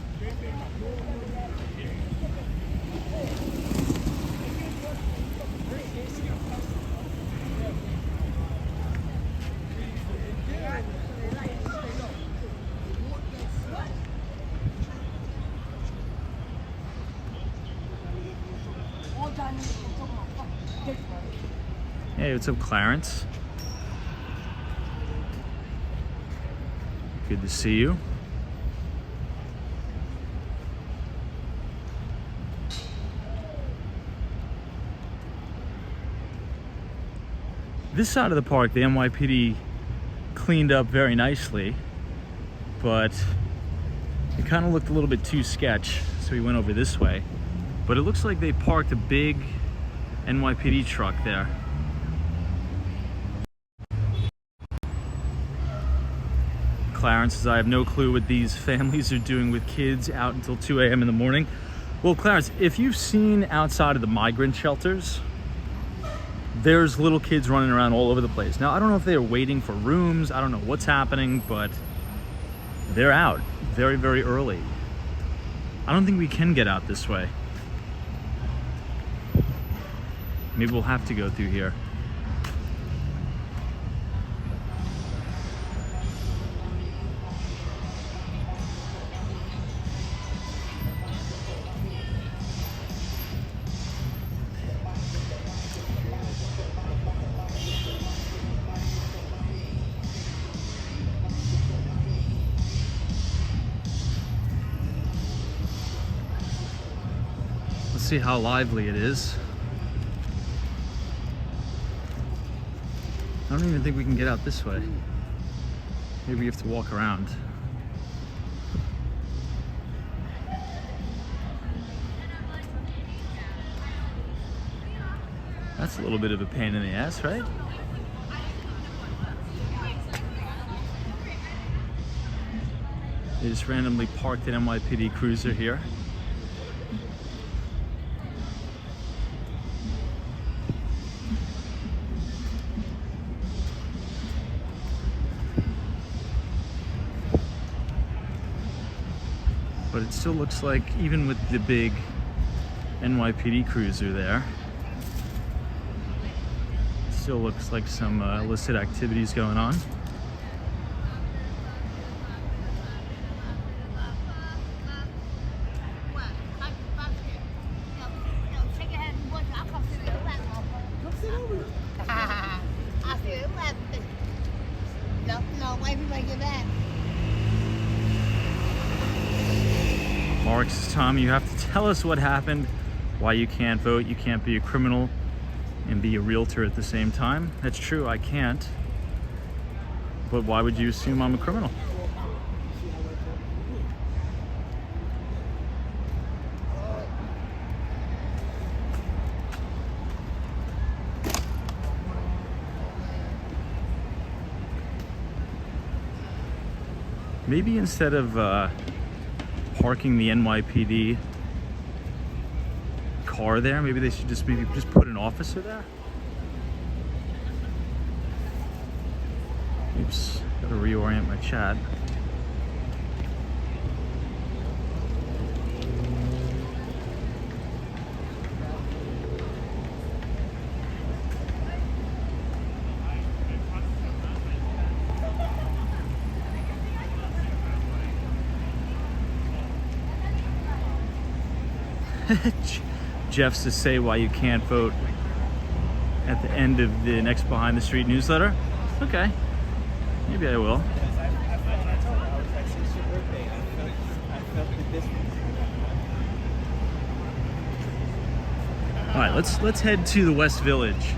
Hey, what's up, Clarence? Good to see you. This side of the park, the NYPD cleaned up very nicely, but it kind of looked a little bit too sketch, so we went over this way. But it looks like they parked a big NYPD truck there. Clarence says, I have no clue what these families are doing with kids out until 2 a.m. in the morning. Well, Clarence, if you've seen outside of the migrant shelters, there's little kids running around all over the place. Now, I don't know if they're waiting for rooms. I don't know what's happening, but they're out very, very early. I don't think we can get out this way. Maybe we'll have to go through here. See how lively it is. I don't even think we can get out this way. Maybe we have to walk around. That's a little bit of a pain in the ass, right? They just randomly parked an NYPD cruiser here. But it still looks like, even with the big NYPD cruiser there, it still looks like some illicit activities going on. Mark says, Tom, you have to tell us what happened, why you can't vote, you can't be a criminal and be a realtor at the same time. That's true, I can't. But why would you assume I'm a criminal? Maybe instead of parking the NYPD car there, maybe they should just put an officer there. Oops, gotta reorient my chat. Jeff's to say why you can't vote at the end of the next Behind the Street newsletter. Okay, maybe I will. All right, let's head to the West Village.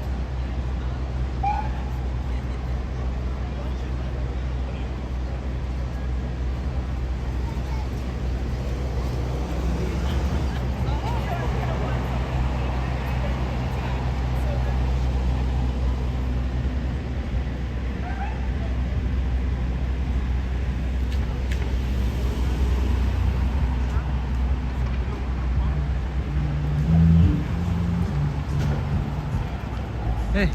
Hey.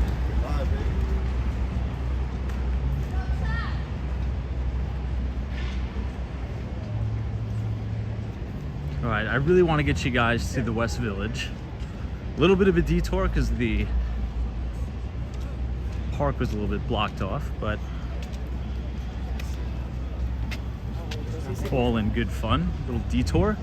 All right, I really want to get you guys to the West Village. A little bit of a detour because the park was a little bit blocked off, but all in good fun. Little detour.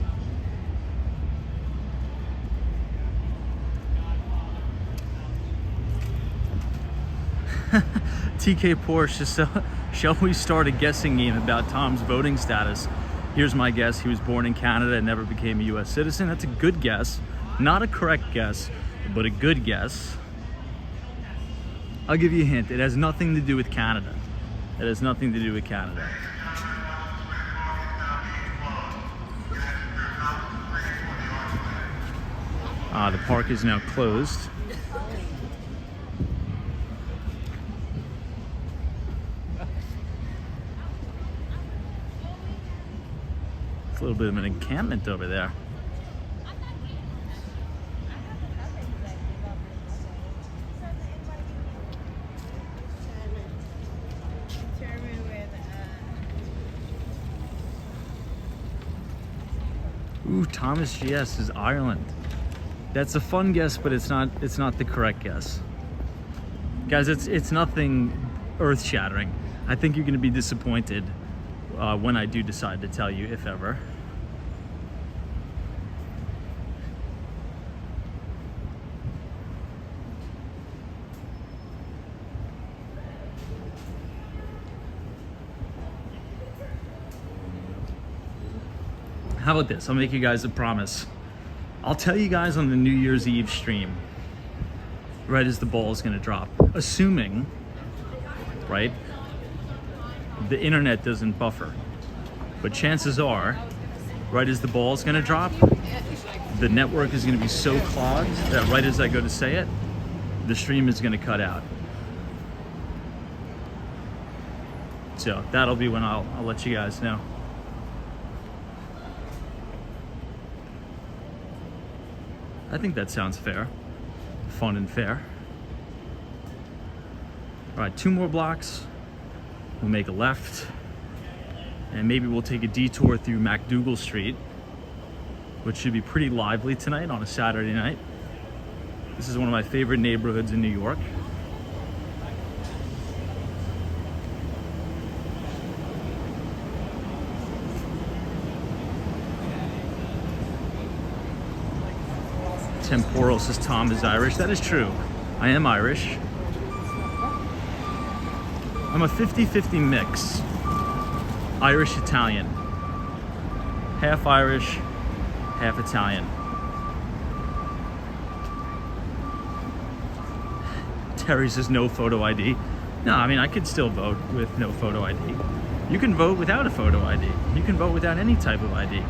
TK Porsche, so shall we start a guessing game about Tom's voting status? Here's my guess. He was born in Canada and never became a US citizen. That's a good guess. Not a correct guess, but a good guess. I'll give you a hint. It has nothing to do with Canada. It has nothing to do with Canada. The park is now closed. It's a little bit of an encampment over there. Ooh, Thomas GS is Ireland. That's a fun guess, but it's not the correct guess. Guys, it's nothing earth-shattering. I think you're gonna be disappointed when I do decide to tell you, if ever. How about this? I'll make you guys a promise. I'll tell you guys on the New Year's Eve stream, right as the ball is gonna drop. Assuming, right, the internet doesn't buffer. But chances are, right as the ball is gonna drop, the network is gonna be so clogged that right as I go to say it, the stream is gonna cut out. So that'll be when I'll let you guys know. I think that sounds fair. Fun and fair. All right, 2 more blocks. We'll make a left. And maybe we'll take a detour through MacDougal Street, which should be pretty lively tonight on a Saturday night. This is one of my favorite neighborhoods in New York. Temporal says Tom is Irish. That is true. I am Irish. I'm a 50-50 mix. Irish-Italian. Half Irish, half Italian. Terry says no photo ID. No, I mean, I could still vote with no photo ID. You can vote without a photo ID. You can vote without any type of ID.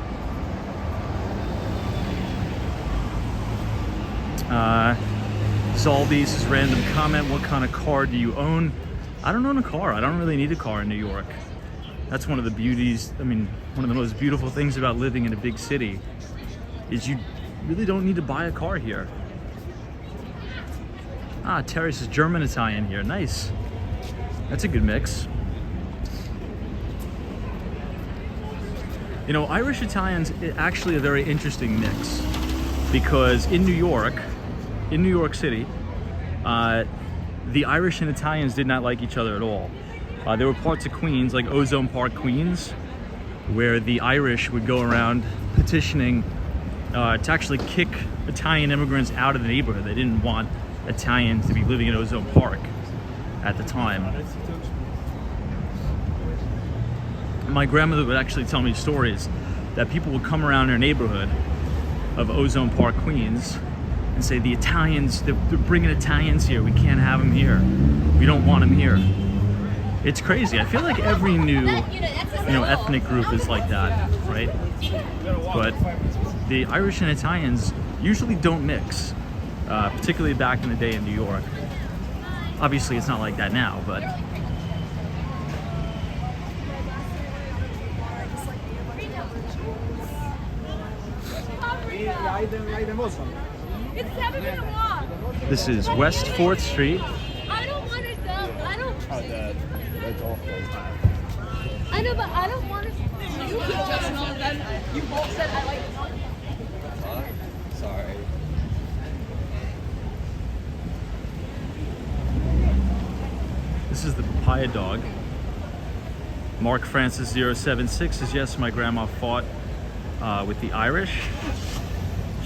Zalby says random comment, what kind of car do you own? I don't own a car. I don't really need a car in New York. That's one of the beauties, I mean, one of the most beautiful things about living in a big city is you really don't need to buy a car here. Terry says German-Italian here. Nice. That's a good mix. You know, Irish-Italian's actually a very interesting mix because in New York City, the Irish and Italians did not like each other at all. There were parts of Queens, like Ozone Park, Queens, where the Irish would go around petitioning to actually kick Italian immigrants out of the neighborhood. They didn't want Italians to be living in Ozone Park at the time. My grandmother would actually tell me stories that people would come around their neighborhood of Ozone Park, Queens, and say the Italians, they're bringing Italians here. We can't have them here. We don't want them here. It's crazy. I feel like every new, ethnic group is like that, right? But the Irish and Italians usually don't mix, particularly back in the day in New York. Obviously, it's not like that now, but. It's 7 minutes walk. This is West 4th Street. I don't want to go. I don't. That's awful. I know, but I don't want to. You could just know that you both said I like the Sorry. This is the papaya dog. Mark Francis 076 says, yes, my grandma fought with the Irish.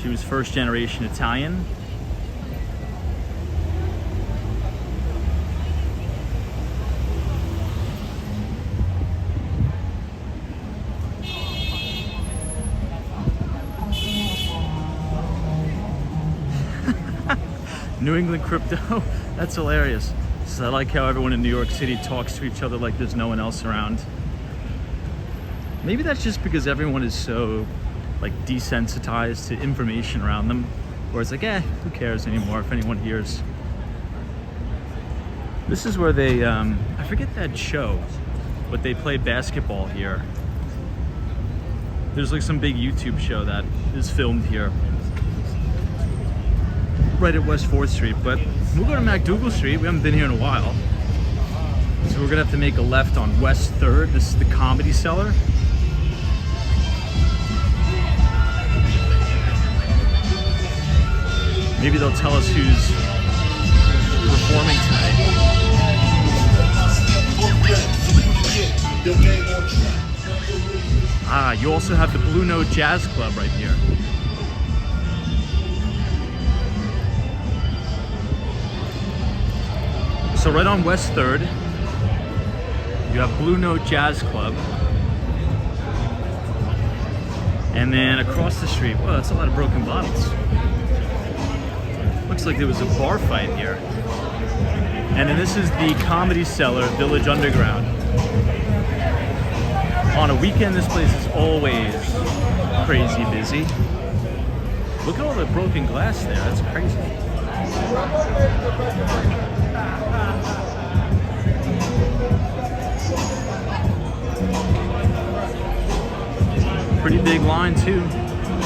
She was first generation Italian. New England crypto, that's hilarious. So I like how everyone in New York City talks to each other like there's no one else around. Maybe that's just because everyone is so like desensitized to information around them, where it's like, who cares anymore if anyone hears. This is where they, I forget that show, but they play basketball here. There's like some big YouTube show that is filmed here, right at West 4th Street, but we'll go to MacDougal Street. We haven't been here in a while. So we're gonna have to make a left on West 3rd. This is the Comedy Cellar. Maybe they'll tell us who's performing tonight. Ah, you also have the Blue Note Jazz Club right here. So right on West 3rd, you have Blue Note Jazz Club. And then across the street, whoa, that's a lot of broken bottles. Looks like there was a bar fight here. And then this is the Comedy Cellar, Village Underground. On a weekend, this place is always crazy busy. Look at all the broken glass there, that's crazy. Pretty big line too.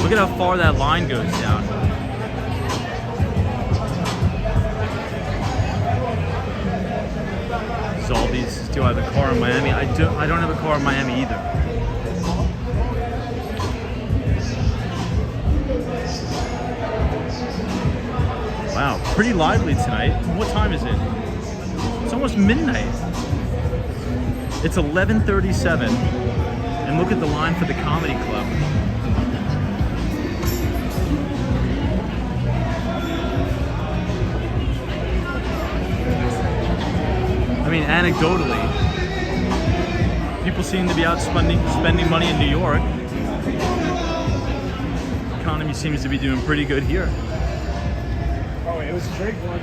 Look at how far that line goes down. Zaldi's. Do I have a car in Miami? I don't have a car in Miami either. Wow, pretty lively tonight. What time is it? It's almost midnight. It's 11:37, and look at the line for the comedy club. I mean, anecdotally, people seem to be out spending money in New York. The economy seems to be doing pretty good here. Oh, it was a great one.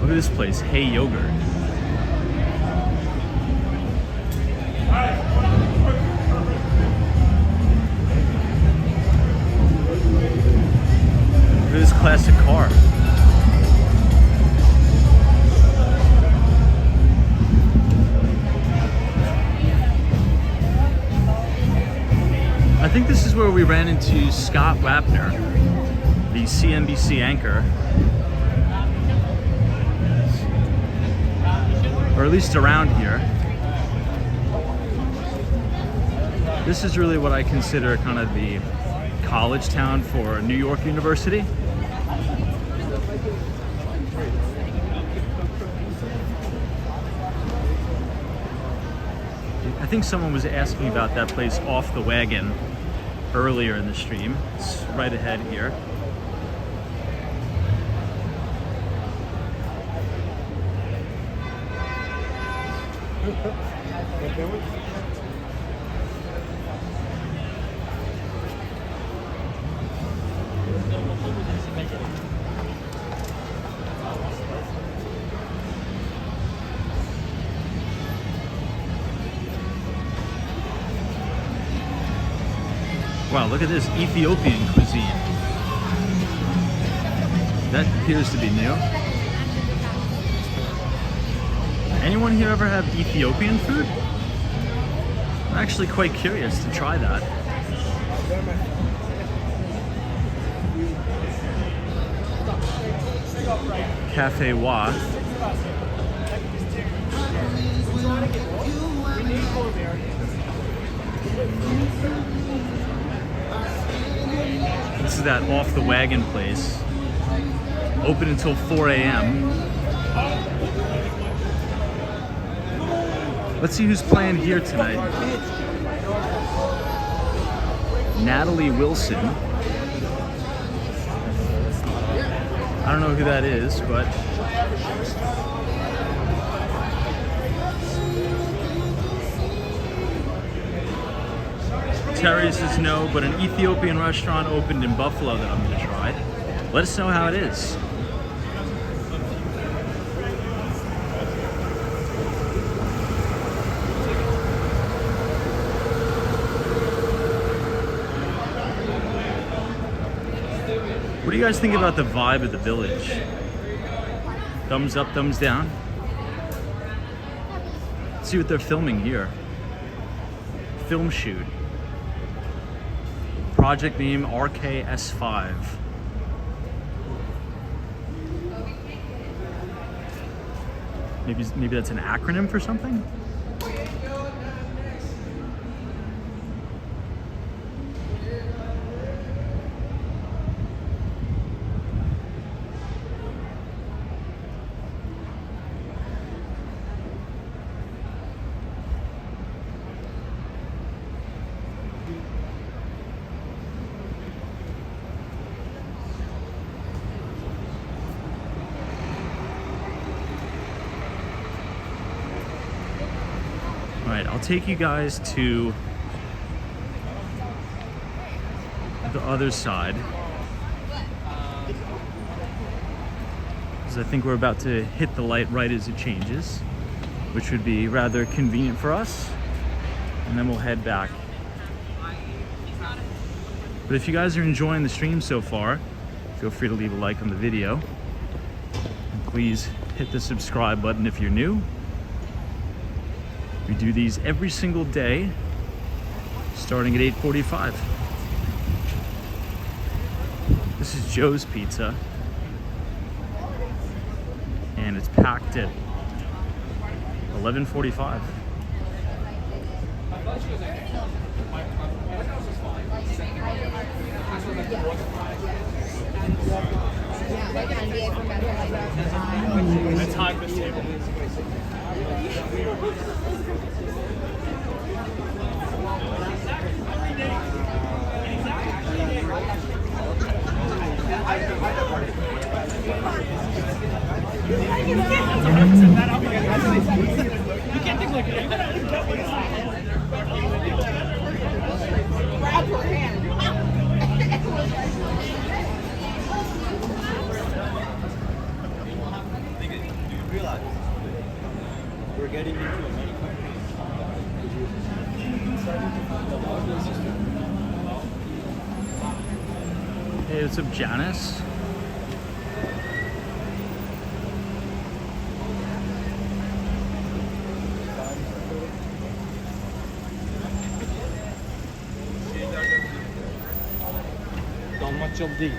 Look at this place, Hey Yogurt. Look at this classic car. I think this is where we ran into Scott Wapner, the CNBC anchor. Or at least around here. This is really what I consider kind of the college town for New York University. I think someone was asking about that place Off the Wagon earlier in the stream. It's right ahead here. Wow, look at this Ethiopian cuisine. That appears to be new. anyone here ever have Ethiopian food? I'm actually quite curious to try that. Cafe Wa. This is that off the wagon place. Open until 4 a.m. Let's see who's playing here tonight. Natalie Wilson. I don't know who that is, but Terry says no, but an Ethiopian restaurant opened in Buffalo that I'm gonna try. Let us know how it is. What do you guys think about the vibe of the village? Thumbs up, thumbs down? Let's see what they're filming here. Film shoot. Project name RKS5. Maybe that's an acronym for something? Alright, I'll take you guys to the other side. Because I think we're about to hit the light right as it changes, which would be rather convenient for us. And then we'll head back. But if you guys are enjoying the stream so far, feel free to leave a like on the video. And please hit the subscribe button if you're new. We do these every single day, starting at 8:45. This is Joe's Pizza, and it's packed at 11:45. Let's hide this table. You can't think like that. Grab her hand. Do you realize we're getting into a manufacturing? Hey, what's up, Janice? Dalmatçalı değil.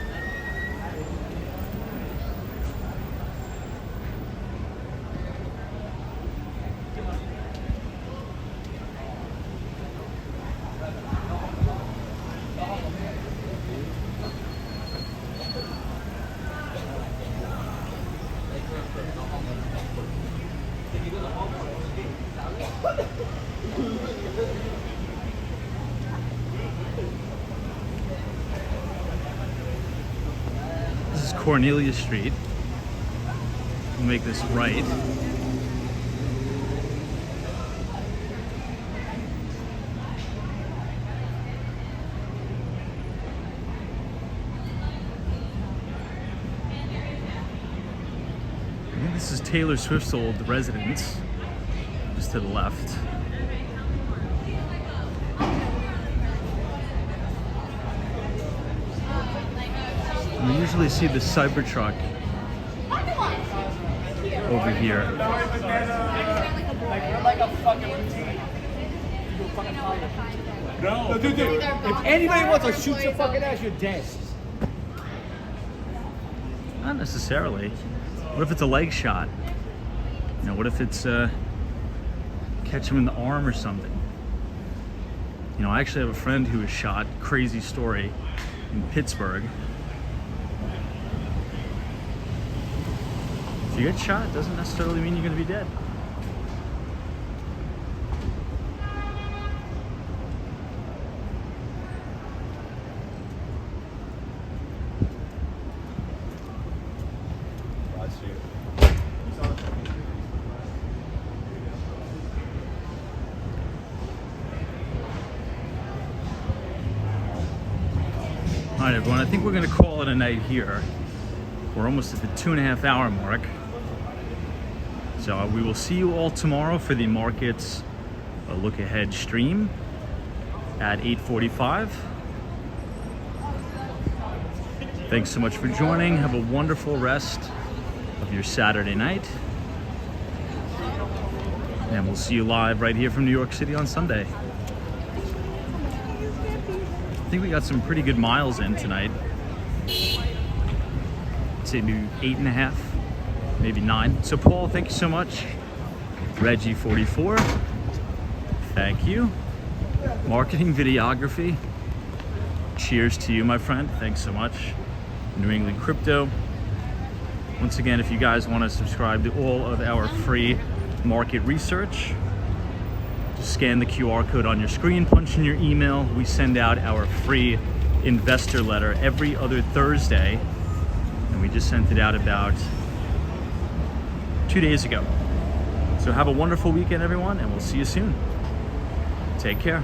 This is Cornelia Street. We'll make this right. I think this is Taylor Swift's old residence, just to the left. We usually see the Cybertruck over here. Like a fucking routine. No, dude. If anybody wants to shoot your fucking ass, you're dead. Not necessarily. What if it's a leg shot? You know, what if it's catch him in the arm or something? You know, I actually have a friend who was shot, crazy story, in Pittsburgh. If you get shot, doesn't necessarily mean you're gonna be dead. All right, everyone, I think we're gonna call it a night here. We're almost at the 2.5 hour mark. So we will see you all tomorrow for the market's look ahead stream at 8:45. Thanks so much for joining. Have a wonderful rest of your Saturday night. And we'll see you live right here from New York City on Sunday. I think we got some pretty good miles in tonight. I'd say maybe 8.5, maybe 9. So Paul, thank you so much. Reggie 44, thank you. Marketing videography, cheers to you, my friend. Thanks so much. New England Crypto. Once again, if you guys want to subscribe to all of our free market research, just scan the QR code on your screen, punch in your email. We send out our free investor letter every other Thursday, and we just sent it out about 2 days ago. So have a wonderful weekend, everyone, and we'll see you soon. Take care.